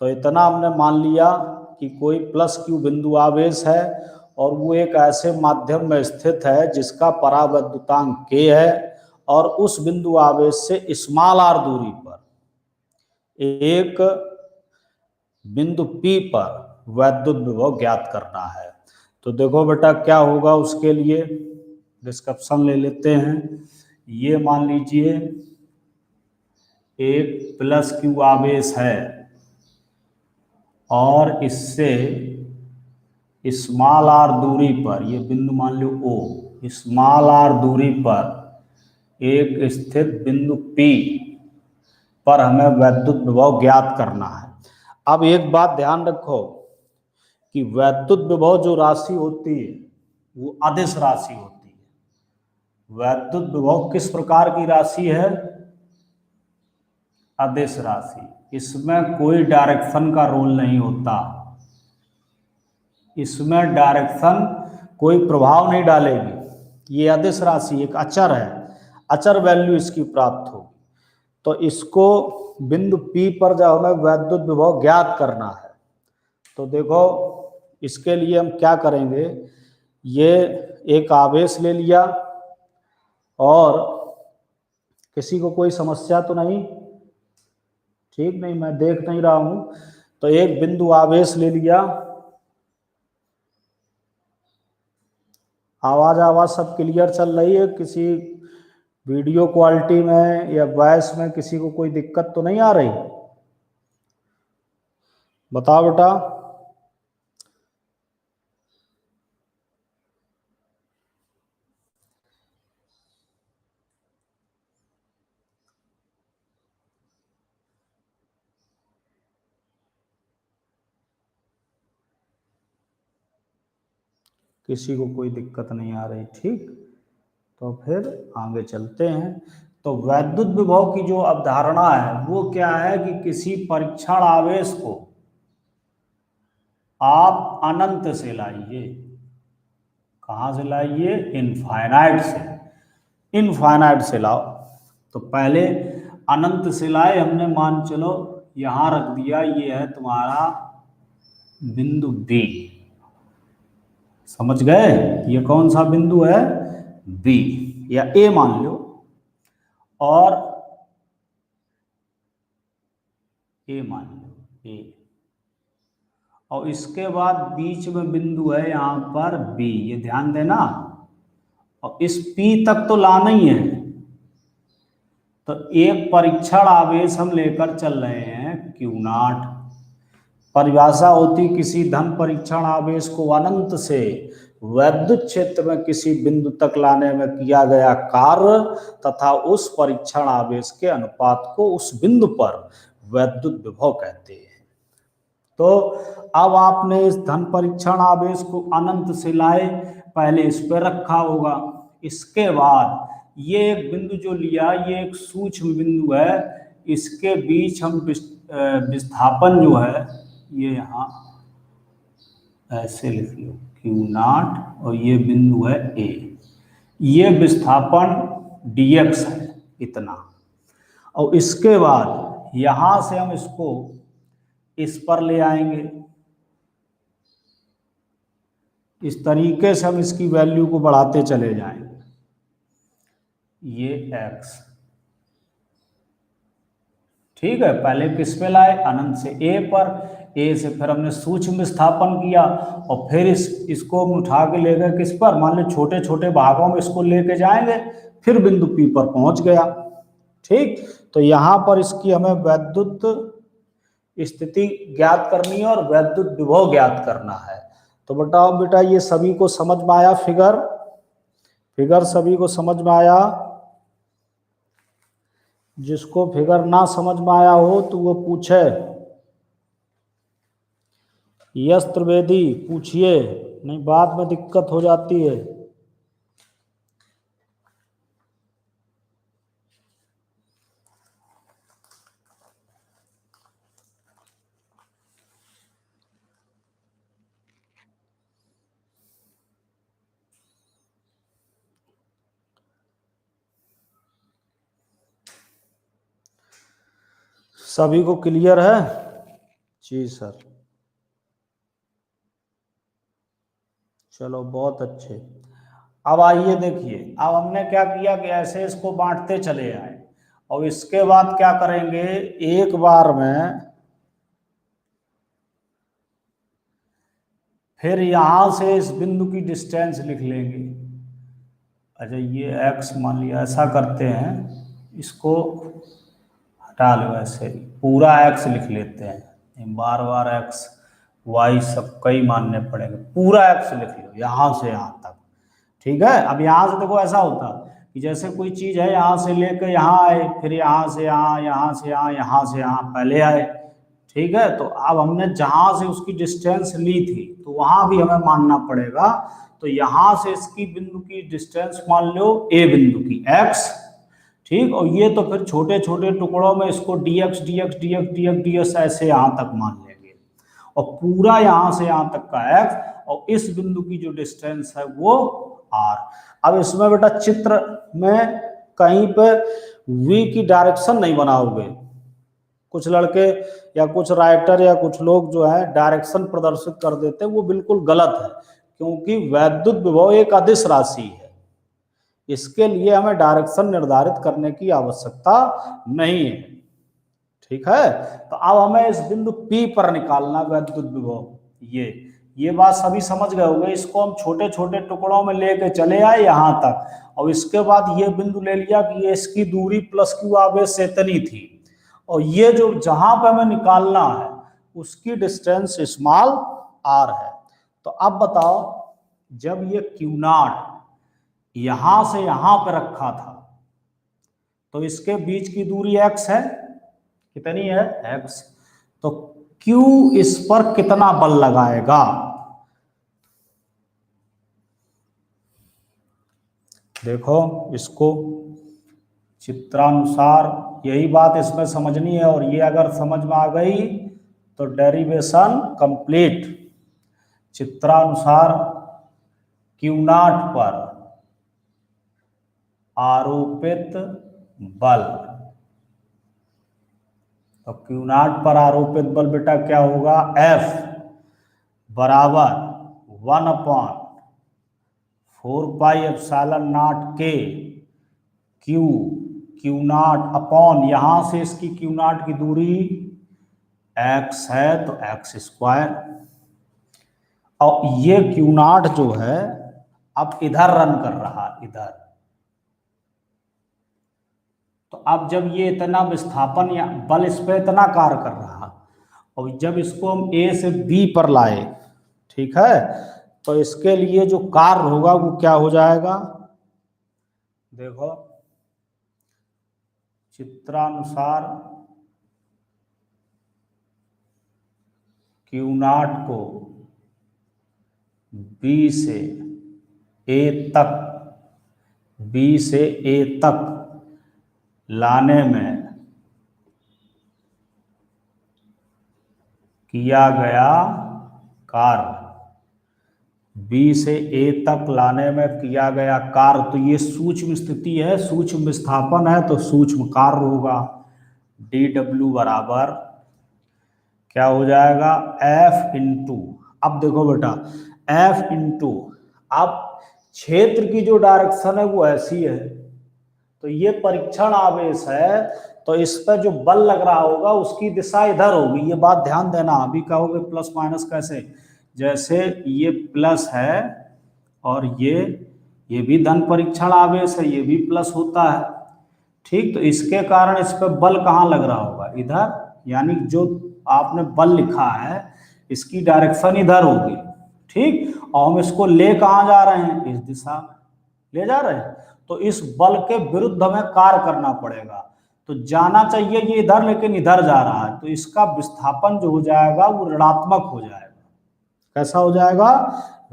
तो इतना हमने मान लिया कि कोई +Q बिंदु आवेश है और वो एक ऐसे माध्यम में स्थित है जिसका परावैद्युतांक K है, और उस बिंदु आवेश से r दूरी पर एक बिंदु P पर वैद्युत विभव ज्ञात करना है। तो देखो बेटा क्या होगा, उसके लिए डिस्क्रिप्शन ले लेते हैं। ये मान लीजिए एक +Q आवेश है और इससे r दूरी पर, ये बिंदु मान लो O, r दूरी पर एक स्थित बिंदु P पर हमें वैद्युत विभव ज्ञात करना है। अब एक बात ध्यान रखो कि वैद्युत विभव जो राशि होती है वो अदिश राशि होती है। वैद्युत विभव किस प्रकार की राशि है? अदिश राशि। इसमें कोई डायरेक्शन का रोल नहीं होता, इसमें डायरेक्शन कोई प्रभाव नहीं डालेगी। ये अदिश राशि एक अचर है, अचर वैल्यू इसकी प्राप्त होगी। तो इसको बिंदु P पर जब हमें वैद्युत विभव ज्ञात करना है, तो देखो इसके लिए हम क्या करेंगे, ये एक आवेश ले लिया और किसी को कोई समस्या तो नहीं, ठीक नहीं, मैं देख नहीं रहा हूं। तो एक बिंदु आवेश ले लिया, आवाज सब क्लियर चल रही है? किसी वीडियो क्वालिटी में या वॉइस में किसी को कोई दिक्कत तो नहीं आ रही? बताओ बेटा। किसी को कोई दिक्कत नहीं आ रही? ठीक, तो फिर आगे चलते हैं। तो वैद्युत विभव की जो अवधारणा है वो क्या है कि किसी परीक्षण आवेश को आप अनंत से लाइए। कहाँ से लाइए? इनफाइनाइट से। इनफाइनाइट से लाओ। तो पहले अनंत से लाए हमने, मान चलो यहां रख दिया, ये है तुम्हारा बिंदु B। समझ गए? ये कौन सा बिंदु है? B या A मान लो, और A मान लो, A, और इसके बाद बीच में बिंदु है यहां पर B, ये ध्यान देना। और इस P तक तो लाना ही है। तो एक परीक्षण आवेश हम लेकर चल रहे हैं Q0। परिभाषा होती किसी धन परीक्षण आवेश को अनंत से वैद्युत क्षेत्र में किसी बिंदु तक लाने में किया गया कार्य तथा उस परीक्षण आवेश के अनुपात को उस बिंदु पर वैद्युत विभव कहते हैं। तो अब आपने इस धन परीक्षण आवेश को अनंत से लाए, पहले इस पर रखा होगा। इसके बाद ये एक बिंदु जो लिया, ये एक सूक्ष्म बिंदु है, इसके बीच हम विस्थापन जो है ये यहाँ ऐसे लिख लो Q0, और ये बिंदु है A। ये विस्थापन dx है इतना। और इसके बाद यहां से हम इसको इस पर ले आएंगे। इस तरीके से हम इसकी वैल्यू को बढ़ाते चले जाएंगे। ये x, ठीक है, पहले किस पे लाए? अनंत से A पर। A से फिर हमने सूक्ष्म विस्थापन किया और फिर इसको हम उठा के ले गए किस पर? मान लो छोटे छोटे भागों में इसको लेके जाएंगे, फिर बिंदु P पर पहुंच गया। ठीक, तो यहां पर इसकी हमें वैद्युत स्थिति ज्ञात करनी है और वैद्युत विभव ज्ञात करना है। तो बताओ बेटा, ये सभी को समझ में आया? फिगर सभी को समझ में आया? जिसको फिगर ना समझ में आया हो तो वो पूछे। यश त्रिवेदी पूछिए, नहीं बाद में दिक्कत हो जाती है। सभी को क्लियर है? जी सर, चलो बहुत अच्छे। अब आइए देखिए, अब हमने क्या किया कि ऐसे इसको बांटते चले आए, और इसके बाद क्या करेंगे, एक बार में फिर यहां से इस बिंदु की डिस्टेंस लिख लेंगे। अच्छा ये x मान लिया, ऐसा करते हैं, इसको हटा लो, ऐसे पूरा x लिख लेते हैं, बार बार x y सब कई मानने पड़ेंगे, पूरा x लिख लो यहां से यहां तक। ठीक है, अब यहां से देखो ऐसा होता कि जैसे कोई चीज है, यहां से लेकर यहां आए, फिर यहां से यहां, यहां से यहां, यहां से यहां पहले आए। ठीक है, तो अब हमने जहां से उसकी डिस्टेंस ली थी तो वहां भी हमें मानना पड़ेगा। तो यहां से इसकी बिंदु की डिस्टेंस मान लो ए बिंदु की x। ठीक, और ये तो फिर छोटे छोटे टुकड़ों में इसको dx dx dx dx dx ऐसे यहां तक मान लेंगे, और पूरा यहां से यहां तक का x, और इस बिंदु की जो डिस्टेंस है वो r। अब इसमें बेटा चित्र में कहीं पे v की डायरेक्शन नहीं बनाओगे। कुछ लड़के या कुछ राइटर या कुछ लोग जो है डायरेक्शन प्रदर्शित कर देते हैं, वो बिल्कुल गलत है, क्योंकि वैद्युत विभव एक अदिश राशि है, इसके लिए हमें डायरेक्शन निर्धारित करने की आवश्यकता नहीं है। ठीक है, तो अब हमें इस बिंदु P पर निकालना वैद्युत विभव। ये बात सभी समझ गए होंगे। इसको हम छोटे छोटे टुकड़ों में लेके चले आए यहां तक, और इसके बाद ये बिंदु ले लिया कि ये इसकी दूरी प्लस क्यू आवेश से इतनी थी, और ये जो जहां पे हमें निकालना है उसकी डिस्टेंस स्मॉल r है। तो अब बताओ, जब ये Q0 यहां से यहां पर रखा था तो इसके बीच की दूरी x है, कितनी है x। तो Q इस पर कितना बल लगाएगा, देखो इसको चित्रानुसार यही बात इसमें समझनी है, और ये अगर समझ में आ गई तो डेरिवेशन कंप्लीट। चित्रानुसार Q0 पर आरोपित बल, तो Q0 पर आरोपित बल बेटा क्या होगा, F बराबर 1/4πε0 के Q0 अपॉन, यहां से इसकी Q0 की दूरी x है तो x स्क्वायर, और ये Q0 जो है अब इधर रन कर रहा, इधर। तो अब जब ये इतना विस्थापन या बल इस पे इतना कार्य कर रहा, और जब इसको हम A से B पर लाए, ठीक है, तो इसके लिए जो कार्य होगा वो क्या हो जाएगा, देखो चित्रानुसार Q0 को B से A तक, B से A तक लाने में किया गया कार्य, B से A तक लाने में किया गया कार्य, तो ये सूक्ष्म स्थिति है, सूक्ष्म विस्थापन है, तो सूक्ष्म कार्य होगा। dW बराबर क्या हो जाएगा, F इंटू, अब देखो बेटा F इंटू, अब क्षेत्र की जो डायरेक्शन है वो ऐसी है, तो ये परीक्षण आवेश है, तो इस पर जो बल लग रहा होगा उसकी दिशा इधर होगी। ये बात ध्यान देना, अभी कहोगे प्लस माइनस कैसे, जैसे ये प्लस है और ये भी धन परीक्षण आवेश है, ये भी प्लस होता है। ठीक, तो इसके कारण इस पर बल कहाँ लग रहा होगा, इधर, यानी जो आपने बल लिखा है इसकी डायरेक्शन इधर होगी। ठीक, और हम इसको ले कहाँ जा रहे हैं, इस दिशा में ले जा रहे हैं, तो इस बल के विरुद्ध हमें कार्य करना पड़ेगा। तो जाना चाहिए ये इधर, लेकिन इधर जा रहा है, तो इसका विस्थापन जो हो जाएगा वो ऋणात्मक हो जाएगा। कैसा हो जाएगा?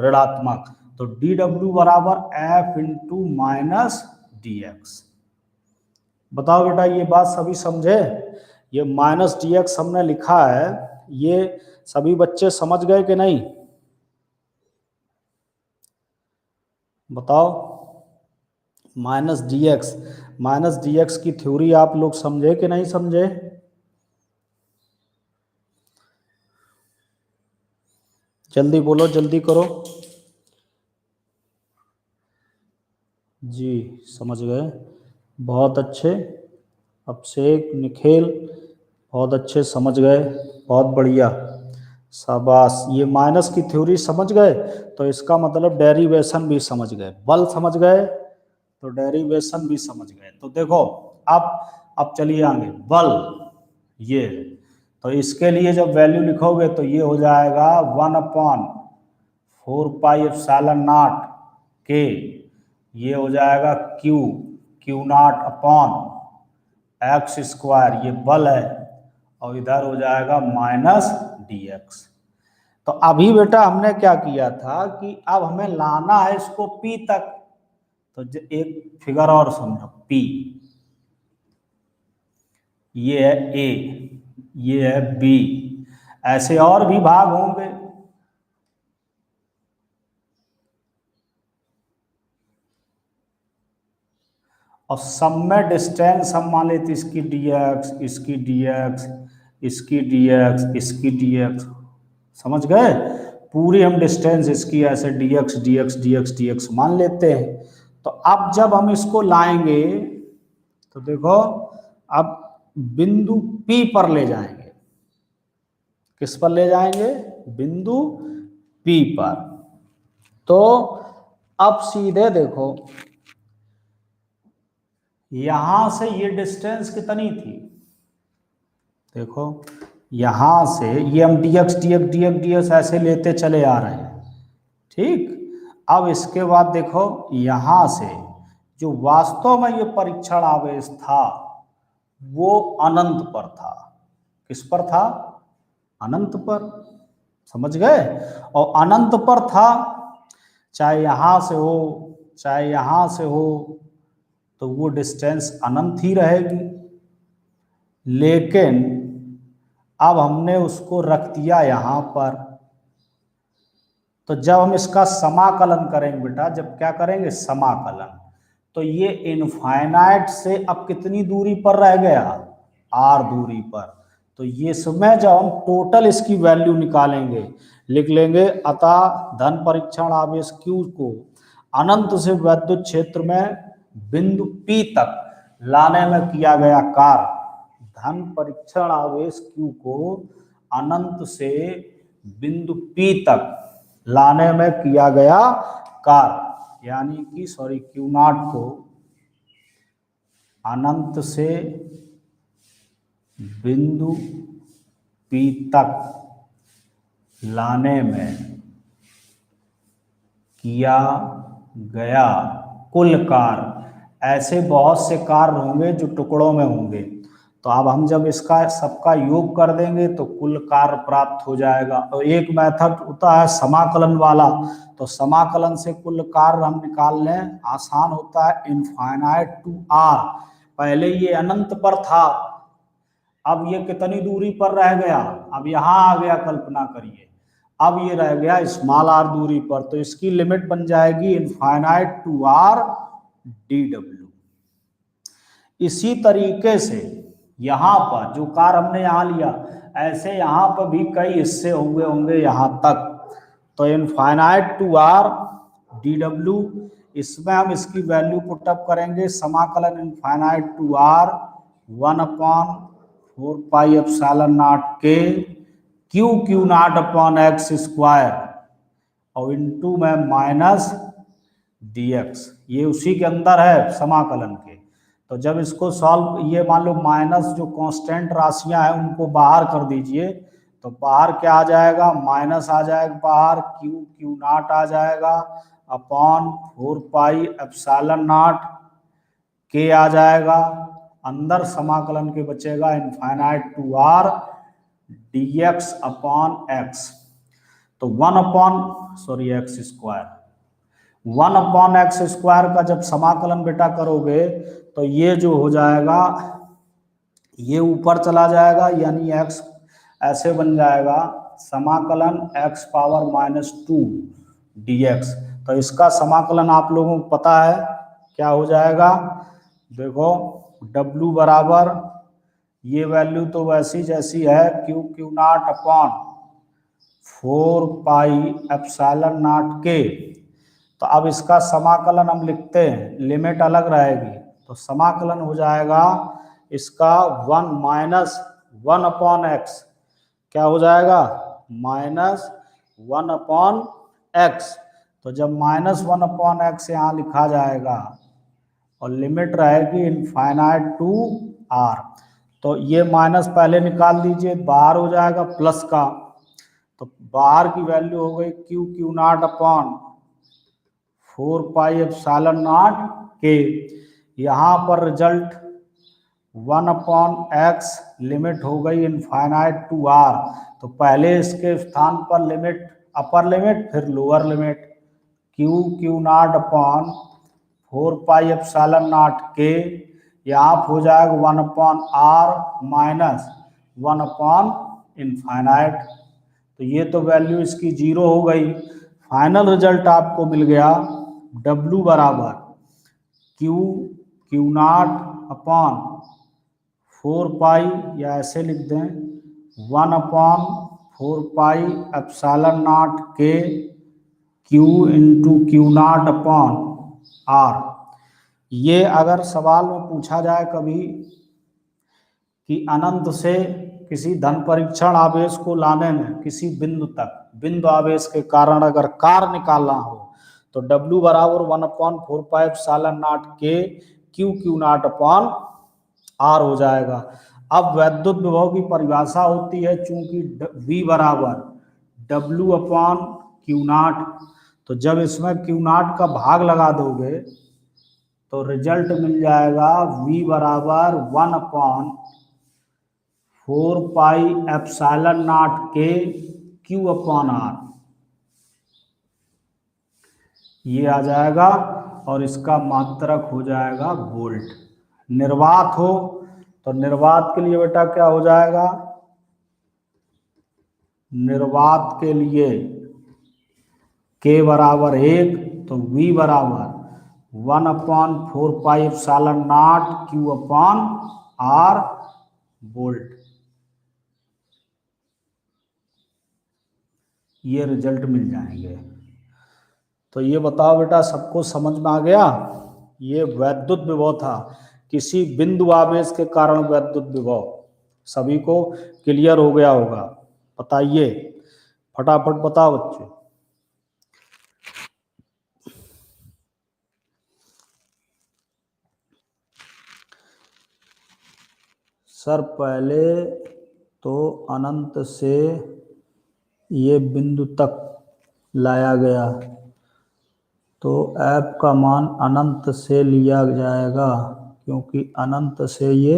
ऋणात्मक। तो डी डब्ल्यू बराबर F into minus D x. बताओ बेटा ये बात सभी समझे? ये माइनस डी एक्स हमने लिखा है, ये सभी बच्चे समझ गए कि नहीं? बताओ। माइनस डी एक्स की थ्योरी आप लोग समझे कि नहीं समझे? जल्दी बोलो, जल्दी करो। जी समझ गए, बहुत अच्छे। अभिषेक, निखिल, बहुत अच्छे समझ गए, बहुत बढ़िया, शाबाश। ये माइनस की थ्योरी समझ गए तो इसका मतलब डेरिवेशन भी समझ गए। बल समझ गए तो डेरिवेशन भी समझ गए। तो देखो अब चलिए आगे। बल ये, तो इसके लिए जब वैल्यू लिखोगे तो ये हो जाएगा 1/4πε0 के, ये हो जाएगा Q0/x², ये बल है, और इधर हो जाएगा माइनस डी एक्स। तो अभी बेटा हमने क्या किया था कि अब हमें लाना है इसको P तक। तो एक फिगर और समझो, P ये है A, ये है B, ऐसे और भी भाग होंगे। और सब में डिस्टेंस हम मान लेते इसकी dx, इसकी dx, इसकी dx, इसकी dx, समझ गए? पूरी हम डिस्टेंस इसकी ऐसे dx dx dx dx मान लेते हैं। तो अब जब हम इसको लाएंगे तो देखो, अब बिंदु P पर ले जाएंगे। किस पर ले जाएंगे? बिंदु P पर। तो अब सीधे देखो, यहां से ये डिस्टेंस कितनी थी? देखो यहां से ये हम dx dx dx dx ऐसे लेते चले आ रहे हैं, ठीक। अब इसके बाद देखो, यहां से जो वास्तव में ये परीक्षण आवेश था वो अनंत पर था। किस पर था? अनंत पर, समझ गए? और अनंत पर था, चाहे यहां से हो चाहे यहां से हो, तो वो डिस्टेंस अनंत ही रहेगी। लेकिन अब हमने उसको रख दिया यहां पर। तो जब हम इसका समाकलन करेंगे बेटा, जब क्या करेंगे? समाकलन, तो ये इनफाइनाइट से अब कितनी दूरी पर रह गया? r दूरी पर। तो ये समय जब हम टोटल इसकी वैल्यू निकालेंगे, लिख लेंगे अतः धन परीक्षण आवेश Q को अनंत से विद्युत क्षेत्र में बिंदु P तक लाने में किया गया कार्य, धन परीक्षण आवेश Q को अनंत से बिंदु P तक लाने में किया गया कार्य, यानी कि Q0 को अनंत से बिंदु P तक लाने में किया गया कुल कार्य। ऐसे बहुत से कार्य होंगे जो टुकड़ों में होंगे, तो अब हम जब इसका सबका योग कर देंगे तो कुल कार्य प्राप्त हो जाएगा। तो एक मेथड होता है समाकलन वाला, तो समाकलन से कुल कार्य हम निकाल लें, आसान होता है। इनफाइनाइट टू r, पहले ये अनंत पर था, अब ये कितनी दूरी पर रह गया? अब यहां आ गया, कल्पना करिए, अब ये रह गया स्मॉल r दूरी पर। तो इसकी लिमिट बन जाएगी इनफाइनाइट टू r dw। इसी तरीके से यहां पर जो कार्य हमने यहां लिया, ऐसे यहां पर भी कई हिस्से होंगे यहां तक। तो इनफाइनाइट टू r dw, इसमें हम इसकी वैल्यू पुट अप करेंगे, समाकलन इनफाइनाइट टू r 1/4πε0 के Q0/x², और इनटू में माइनस dx, ये उसी के अंदर है समाकलन के। तो जब इसको सॉल्व, ये मान लो माइनस जो कांस्टेंट राशियां हैं उनको बाहर कर दीजिए, तो बाहर क्या आ जाएगा? माइनस आ जाएगा बाहर, Q0 आ जाएगा अपॉन 4πε0 के आ जाएगा, अंदर समाकलन के बचेगा infinite to r dx upon x. तो 1 upon x square, 1 upon x square का जब समाकलन बेटा करोगे तो ये जो हो जाएगा ये ऊपर चला जाएगा, यानी x ऐसे बन जाएगा समाकलन x पावर -2 dx। तो इसका समाकलन आप लोगों को पता है क्या हो जाएगा, देखो w बराबर ये वैल्यू तो वैसी जैसी है Q naught upon 4 pi epsilon naught के। तो अब इसका समाकलन हम लिखते हैं, लिमिट अलग रहेगी, तो समाकलन हो जाएगा इसका 1 माइनस 1 अपॉन एक्स, क्या हो जाएगा -1 अपॉन एक्स। तो जब -1 अपॉन एक्स यहाँ लिखा जाएगा और लिमिट रहेगी इनफाइनाइट टू आर, तो ये माइनस पहले निकाल दीजिए, बाहर हो जाएगा प्लस का, तो बाहर की वैल्यू हो गई Q naught upon 4 pi epsilon naught के। यहाँ पर रिजल्ट 1 अपॉन एक्स, लिमिट हो गई इनफाइनाइट टू आर, तो पहले इसके स्थान पर लिमिट अपर लिमिट फिर lower limit q naught upon 4 pi epsilon naught के, यहाँ हो जाएगा 1 upon r minus 1 upon infinite. तो ये तो वैल्यू इसकी 0 हो गई। फाइनल रिजल्ट आपको मिल गया W बराबर क्यू नॉट अपॉन 4 पाई, या ऐसे लिख दें 1 अपॉन 4 पाई एप्सिलॉन नॉट के q into q naught upon r. ये अगर सवाल में पूछा जाए कभी कि अनंत से किसी धन परीक्षण आवेश को लाने में किसी बिंदु तक बिंदु आवेश के कारण अगर कार्य निकालना हो तो W बराबर 1 अपॉन 4 पाई एप्सिलॉन नॉट के क्यू नॉट अपॉन आर हो जाएगा। अब वैद्युत विभव की परिभाषा होती है, चूंकि V बराबर W अपॉन क्यू नॉट, तो जब इसमें क्यू नॉट का भाग लगा दोगे तो रिजल्ट मिल जाएगा V बराबर 1 अपॉन 4 पाई एप्सिलॉन नॉट के क्यू अपॉन आर, ये आ जाएगा और इसका मात्रक हो जाएगा वोल्ट। निर्वात हो तो निर्वात के लिए बेटा क्या हो जाएगा, निर्वात के लिए K बराबर 1, तो V बराबर 1 upon 4 pi epsilon naught q upon r volt. ये रिजल्ट मिल जाएंगे। तो ये बताओ बेटा सबको समझ में आ गया, ये वैद्युत विभव था, किसी बिंदु आवेश के कारण वैद्युत विभव। सभी को क्लियर हो गया होगा, बताइए फटाफट बताओ बच्चे। सर पहले तो अनंत से ये बिंदु तक लाया गया, तो f का मान अनंत से लिया जाएगा, क्योंकि अनंत से ये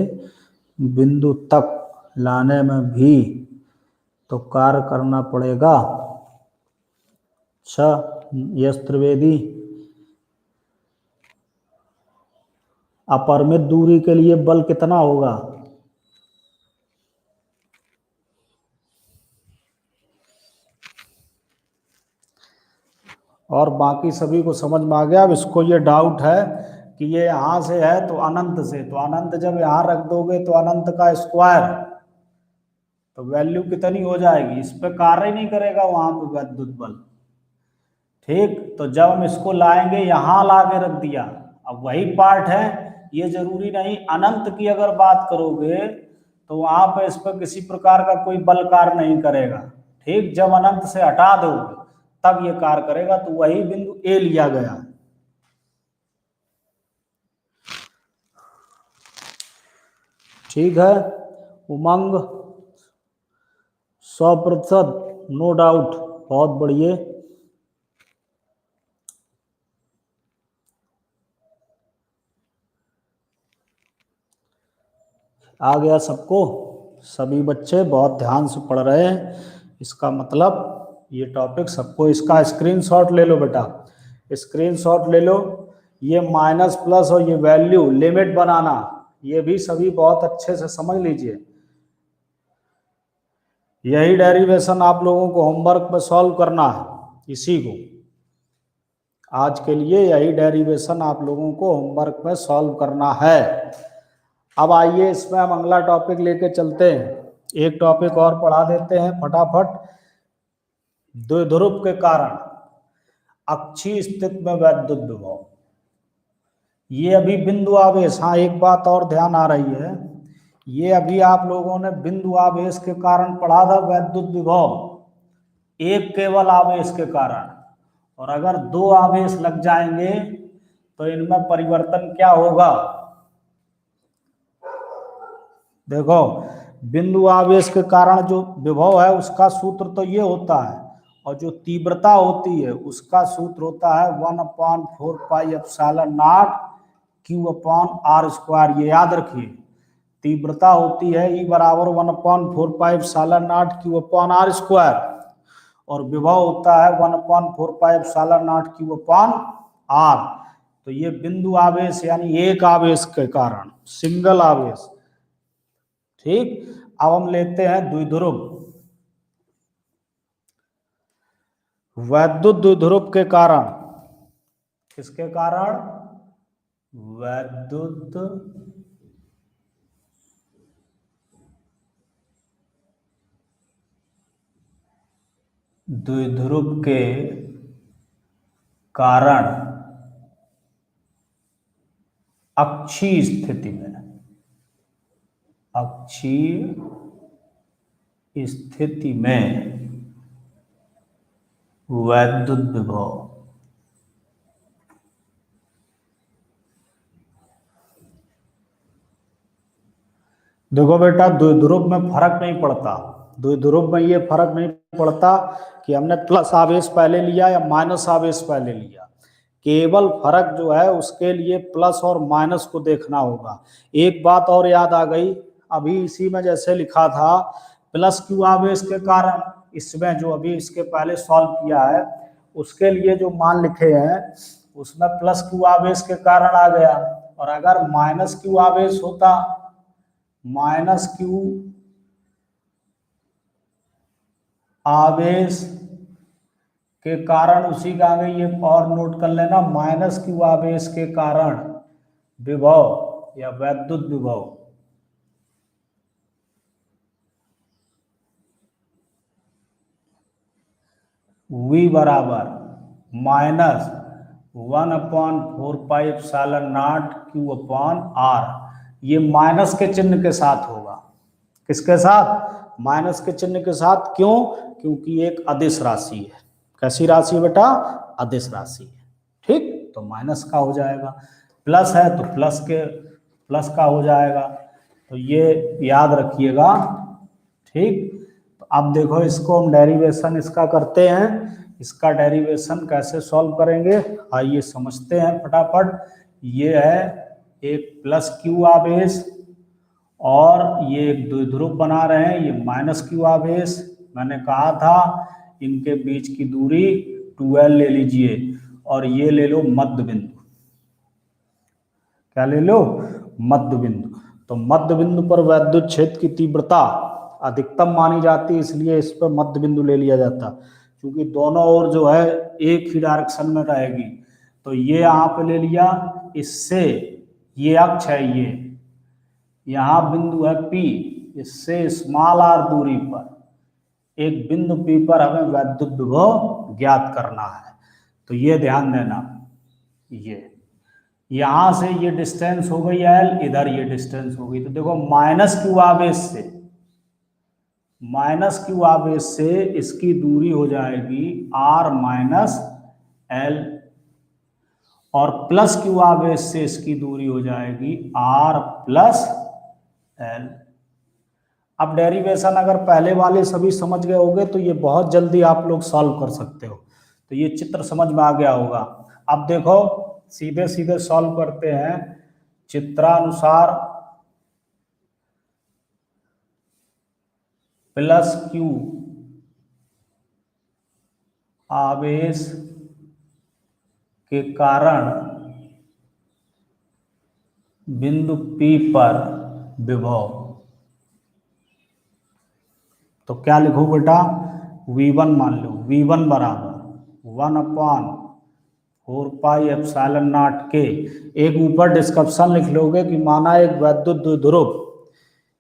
बिंदु तक लाने में भी तो कार्य करना पड़ेगा। अच्छा यश त्रिवेदी, अपरिमित दूरी के लिए बल कितना होगा? और बाकी सभी को समझ में आ गया। अब इसको ये डाउट है कि ये यहाँ से है तो अनंत से, तो अनंत जब यहाँ रख दोगे तो अनंत का स्क्वायर, तो वैल्यू कितनी हो जाएगी, इस पे कार्य नहीं करेगा वहां पे वैद्युत बल। ठीक, तो जब हम इसको लाएंगे यहाँ ला के रख दिया, अब वही पार्ट है, ये जरूरी नहीं। अनंत की अगर बात करोगे तो वहां पे इस पर किसी प्रकार का कोई बल कार्य नहीं करेगा। ठीक, जब अनंत से हटा दोगे तब ये कार्य करेगा, तो वही बिंदु ए लिया गया। ठीक है उमंग, 100%, नो डाउट, बहुत बढ़िया। आ गया सबको? सभी बच्चे बहुत ध्यान से पढ़ रहे हैं, इसका मतलब ये टॉपिक सबको, इसका स्क्रीनशॉट ले लो बेटा, स्क्रीनशॉट ले लो। ये माइनस प्लस और ये वैल्यू लिमिट बनाना, ये भी सभी बहुत अच्छे से समझ लीजिए। यही डेरिवेशन आप लोगों को होमवर्क में सॉल्व करना है, इसी को आज के लिए यही डेरिवेशन आप लोगों को होमवर्क में सॉल्व करना है। अब आइए इसमें हम अगला टॉपिक लेके चलते हैं, एक टॉपिक और पढ़ा देते हैं फटाफट। द्विध्रुव के कारण अक्षीय स्थिति में वैद्युत विभव, ये अभी बिंदु आवेश, हाँ एक बात और ध्यान आ रही है, ये अभी आप लोगों ने बिंदु आवेश के कारण पढ़ा था वैद्युत विभव, एक केवल आवेश के कारण, और अगर दो आवेश लग जाएंगे तो इनमें परिवर्तन क्या होगा। देखो बिंदु आवेश के कारण जो विभव है उसका सूत्र तो ये होता है, और जो तीव्रता होती है उसका सूत्र होता है 1/4πε0 Q/r²। ये याद रखिए, तीव्रता होती है E बराबर 1/4πε0 Q/r², और विभव होता है 1/4πε0 Q/r। तो ये बिंदु आवेश यानी एक आवेश के कारण, सिंगल आवेश। ठीक, अब हम लेते हैं द्विध्रुव। वैद्युत द्विध्रुव के कारण, किसके कारण? वैद्युत द्विध्रुव के कारण अक्षीय स्थिति में, अक्षीय स्थिति में वैद्युत विभव, देखो बेटा द्विध्रुव में फर्क नहीं पड़ता, द्विध्रुव में ये फर्क नहीं पड़ता कि हमने प्लस आवेश पहले लिया या माइनस आवेश पहले लिया, केवल फर्क जो है उसके लिए प्लस और माइनस को देखना होगा। एक बात और याद आ गई, अभी इसी में जैसे लिखा था प्लस क्यू आवेश के कारण, इसमें जो अभी इसके पहले सॉल्व किया है उसके लिए जो मान लिखे हैं उसमें प्लस क्यू आवेश के कारण आ गया, और अगर माइनस क्यू आवेश होता, माइनस क्यू आवेश के कारण उसी का आगे ये और नोट कर लेना, माइनस क्यू आवेश के कारण विभव या वैद्युत विभव V बराबर -1/4πε0 Q/r। ये माइनस के चिन्ह के साथ होगा, किसके साथ? माइनस के चिन्ह के साथ। क्यों? क्योंकि एक अदिश राशि है। कैसी राशि बेटा? अदिश राशि है। ठीक, तो माइनस का हो जाएगा, प्लस है तो प्लस का हो जाएगा, तो ये याद रखिएगा। ठीक, तो अब देखो इसको हम डेरिवेशन इसका करते हैं, इसका डेरिवेशन कैसे सॉल्व करेंगे आइए समझते हैं फटाफट। ये है एक प्लस क्यू आवेश और ये एक द्विध्रुव बना रहे हैं, ये माइनस क्यू आवेश। मैंने कहा था इनके बीच की दूरी 2l ले लीजिए, और ये ले लो मध्य बिंदु। क्या ले लो? मध्य बिंदु। तो मध्य बिंदु पर वैद्युत क्षेत्र की तीव्रता अधिकतम मानी जाती है, इसलिए इस पर मध्य बिंदु ले लिया जाता, क्योंकि दोनों ओर जो है एक ही डायरेक्शन में रहेगी। तो ये यहाँ पे ले लिया, इससे ये अक्ष है, ये यहाँ बिंदु है P, इससे स्मॉल r दूरी पर एक बिंदु P पर हमें वैद्युत विभव ज्ञात करना है। तो ये ध्यान देना, ये यहां से ये डिस्टेंस हो गई L, इधर ये डिस्टेंस हो गई। तो देखो माइनस क्यू आवेश से इसकी दूरी हो जाएगी r माइनस L, और प्लस क्यू आवेश से इसकी दूरी हो जाएगी r प्लस L। अब डेरिवेशन अगर पहले वाले सभी समझ गए होंगे तो ये बहुत जल्दी आप लोग सॉल्व कर सकते हो। तो ये चित्र समझ में आ गया होगा। अब देखो सीधे सीधे सॉल्व करते हैं चित्रानुसार। प्लस क्यू आवेश के कारण बिंदु P पर विभव। तो क्या लिखो बेटा, V1 मान लो, V1 बराबर 1/4πε0 के। एक ऊपर डिस्क्रिप्शन लिख लोगे कि माना एक वैद्युत द्विध्रुव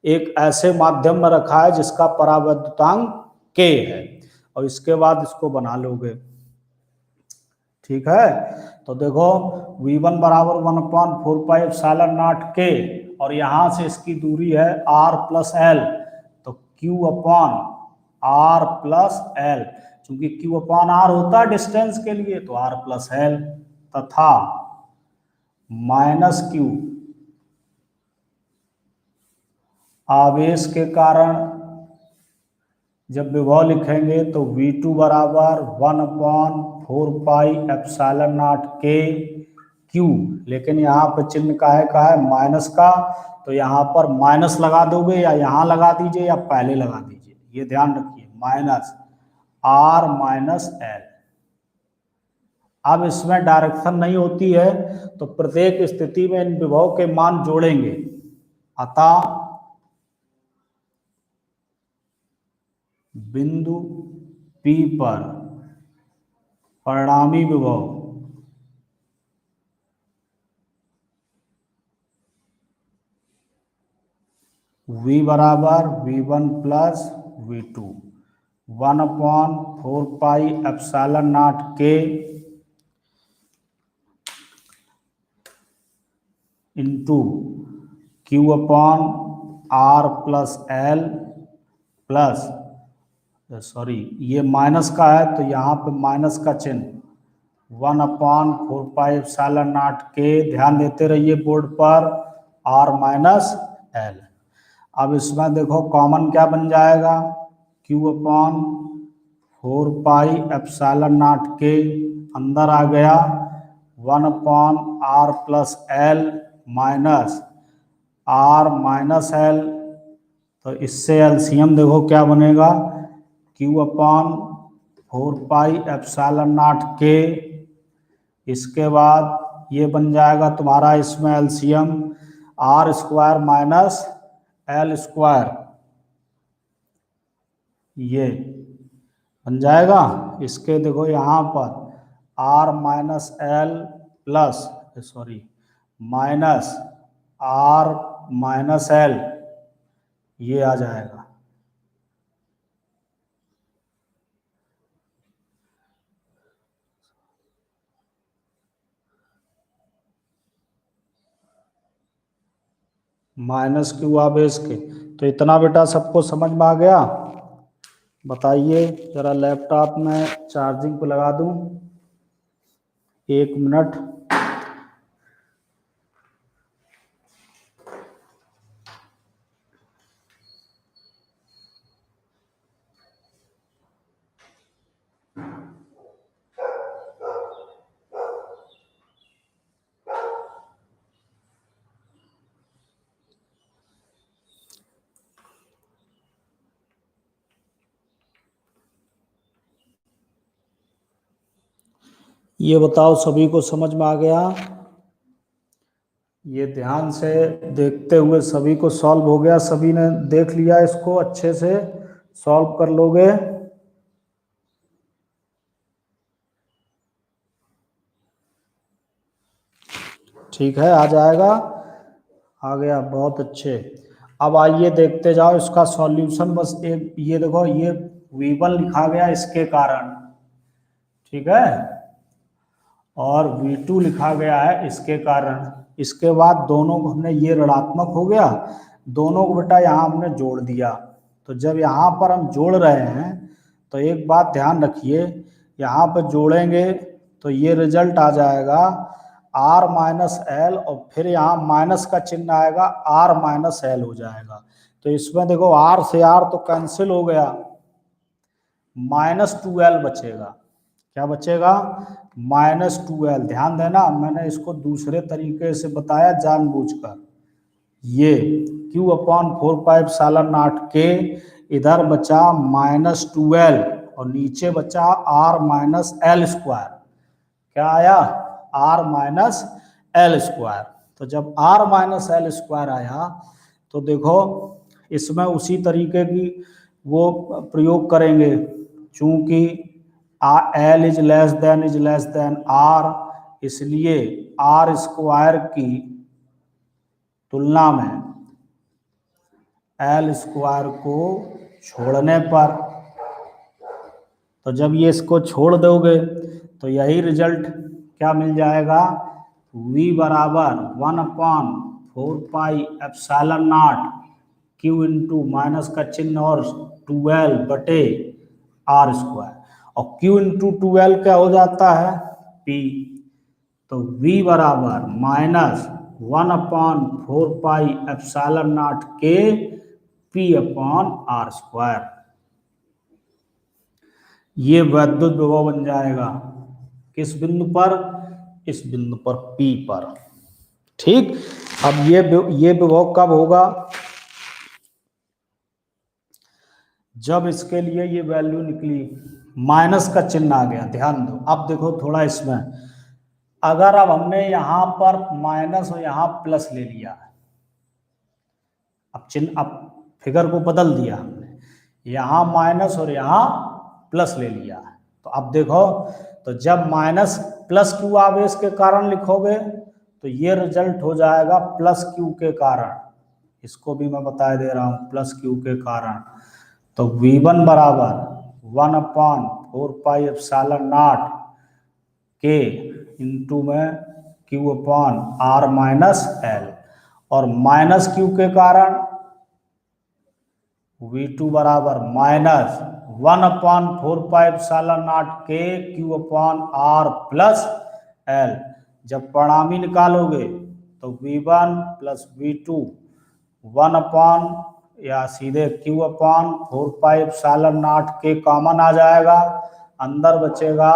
एक ऐसे माध्यम में रखा है जिसका परावैद्युतांक K है, और इसके बाद इसको बना लोगे। ठीक है, तो देखो V1 बराबर 1/4πε0 के, और यहां से इसकी दूरी है R+L, तो Q/R+L, क्योंकि Q/R होता है डिस्टेंस के लिए, तो R+L, तथा -Q आवेश के कारण जब विभव लिखेंगे तो V2 बराबर 1/4πε0 के Q, लेकिन यहाँ पर चिन्ह का है माइनस का, तो यहाँ पर माइनस लगा दोगे, या यहाँ लगा दीजिए या पहले लगा दीजिए, ये ध्यान रखिए, -R-L। अब इसमें डायरेक्शन नहीं होती है, तो प्रत्येक स्थिति में इन विभव के मान जोड़ेंगे, अतः बिंदु P पर परिणामी विभव V बराबर V1 प्लस V2 1/4πε0 के इंटू Q/R+L प्लस, सॉरी ये माइनस का है तो यहाँ पे माइनस का चिन्ह, 1/4πε0 के, ध्यान देते रहिए बोर्ड पर, R-L। अब इसमें देखो कॉमन क्या बन जाएगा, Q/4πε0 के अंदर आ गया 1/R+L माइनस R-L, तो इससे एलसीएम देखो क्या बनेगा, Q/4πε0 के, इसके बाद ये बन जाएगा तुम्हारा इसमें एलसीएम R² माइनस L², ये बन जाएगा। इसके देखो यहाँ पर R-L plus, sorry minus R-L, ये आ जाएगा। -Q आवेश के, तो इतना बेटा सबको समझ में आ गया। बताइए जरा, लैपटॉप में चार्जिंग पे लगा दूं, 1 मिनट। ये बताओ सभी को समझ में आ गया? ये ध्यान से देखते हुए सभी को सॉल्व हो गया, सभी ने देख लिया, इसको अच्छे से सॉल्व कर लोगे। ठीक है, आ जाएगा, आ गया, बहुत अच्छे। अब आइए देखते जाओ इसका सॉल्यूशन। बस एक ये देखो, ये V1 लिखा गया इसके कारण, ठीक है, और V2 लिखा गया है इसके कारण। इसके बाद दोनों को हमने, ये ऋणात्मक हो गया, दोनों को बेटा यहाँ हमने जोड़ दिया। तो जब यहाँ पर हम जोड़ रहे हैं तो एक बात ध्यान रखिए, यहाँ पर जोड़ेंगे तो ये रिजल्ट आ जाएगा R-L, और फिर यहाँ माइनस का चिन्ह आएगा, R-L हो जाएगा। तो इसमें देखो R से R तो कैंसिल हो गया, -2L बचेगा। क्या बचेगा? -2L। ध्यान देना, मैंने इसको दूसरे तरीके से बताया जानबूझकर। ये Q/4πε0 के, इधर बचा -12 और नीचे बचा r माइनस एल स्क्वायर। क्या आया? r minus L square. तो जब r माइनस एल स्क्वायर आया तो देखो इसमें उसी तरीके की वो प्रयोग करेंगे, चूंकि L is less than r, इसलिए r स्क्वायर की तुलना में एल स्क्वायर को छोड़ने पर, तो जब ये इसको छोड़ दोगे तो यही रिजल्ट क्या मिल जाएगा? v बराबर 1/4πε0 q इंटू माइनस का चिन्ह और 12 बटे आर स्क्वायर, और q इंटू 12 क्या हो जाता है? p। तो v बराबर -1/4πε0 के p/r स्क्वायर। ये वैद्युत विभव बन जाएगा किस बिंदु पर? इस बिंदु पर P पर। ठीक, अब ये विभव कब होगा? जब इसके लिए ये वैल्यू निकली, माइनस का चिन्ह आ गया, ध्यान दो। अब देखो थोड़ा इसमें, अगर अब हमने यहां पर माइनस और यहां प्लस ले लिया, अब चिन्ह, अब फिगर को बदल दिया हमने, यहां माइनस और यहां प्लस ले लिया, तो अब देखो, तो जब माइनस प्लस क्यू आवेश के कारण लिखोगे तो ये रिजल्ट हो जाएगा प्लस क्यू के कारण। इसको भी मैं बता दे रहा हूं, प्लस क्यू के कारण। तो V1 बराबर 1/4πε0 के इंटू में Q/R माइनस एल, और माइनस क्यू के कारण V2 बराबर -1/4πε0 के Q/R प्लस एल। जब परिणामी निकालोगे तो V1 प्लस V2 या सीधे Q/4πε0 के कॉमन आ जाएगा, अंदर बचेगा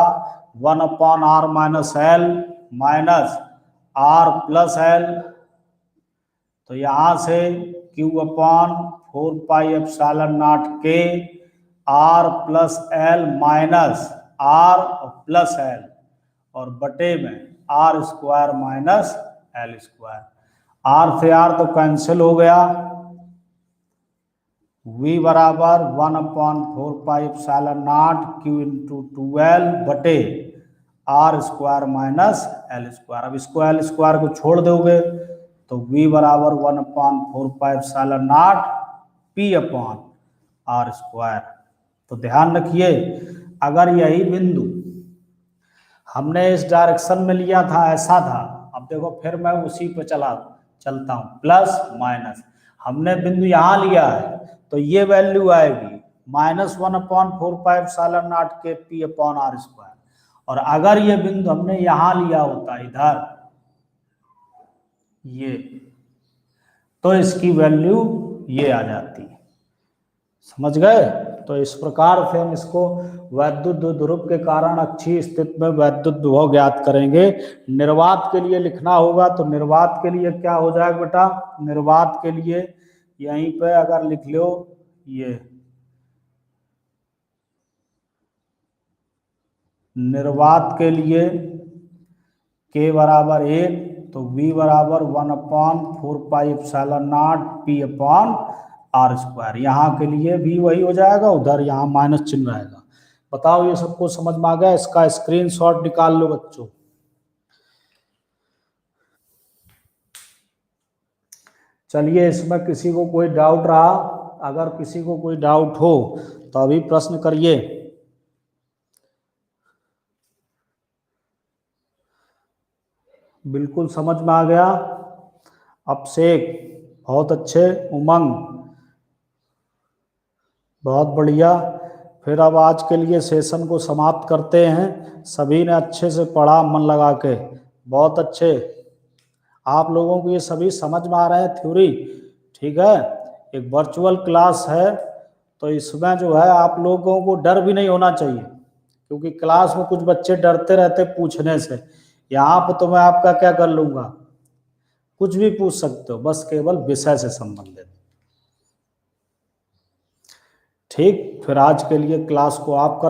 1/R minus L minus R plus L. तो यहां से Q/4πε0 के R plus L minus R plus L, और बटे में R square minus L square. R से R तो कैंसिल हो गया, V बराबर 1/4πε0 Q इंटू 12 बटे R square minus L square. अब इसको एल स्क्वायर को छोड़ दोगे तो V बराबर 1/4πε0 P/R स्क्वायर। तो ध्यान रखिए, अगर यही बिंदु हमने इस डायरेक्शन में लिया था, ऐसा था, अब देखो फिर मैं उसी पे चलता हूं, प्लस माइनस, हमने बिंदु यहां लिया है तो ये वैल्यू आएगी -1/4πε0 के P/R स्क्वायर, और अगर ये बिंदु हमने यहां लिया होता इधर, ये, तो इसकी वैल्यू ये आ जाती। समझ गए? तो इस प्रकार से हम इसको वैद्युत द्विध्रुव के कारण अक्षीय स्थिति में वैद्युत विभव ज्ञात करेंगे। निर्वात के लिए लिखना होगा तो निर्वात के लिए क्या हो जाएगा बेटा? निर्वात के लिए यहीं पे अगर लिख लो, ये निर्वात के लिए K बराबर 1, तो V बराबर 1/4πε0 P/R स्क्वायर। यहाँ के लिए भी वही हो जाएगा, उधर यहाँ माइनस चिन्ह रहेगा। बताओ ये सबको समझ में आ गया? इसका स्क्रीनशॉट निकाल लो बच्चों। चलिए, इसमें किसी को कोई डाउट रहा? अगर किसी को कोई डाउट हो तो अभी प्रश्न करिए। बिल्कुल समझ में आ गया? अभिषेक बहुत अच्छे, उमंग बहुत बढ़िया। फिर अब आज के लिए सेशन को समाप्त करते हैं। सभी ने अच्छे से पढ़ा, मन लगा के, बहुत अच्छे। आप लोगों को ये सभी समझ में आ रहे हैं थ्योरी? ठीक है, एक वर्चुअल क्लास है तो इसमें जो है आप लोगों को डर भी नहीं होना चाहिए, क्योंकि क्लास में कुछ बच्चे डरते रहते पूछने से। यहाँ पर तो मैं आपका क्या कर लूँगा, कुछ भी पूछ सकते हो, बस केवल विषय से संबंधित। ठीक, फिर आज के लिए क्लास को आप कर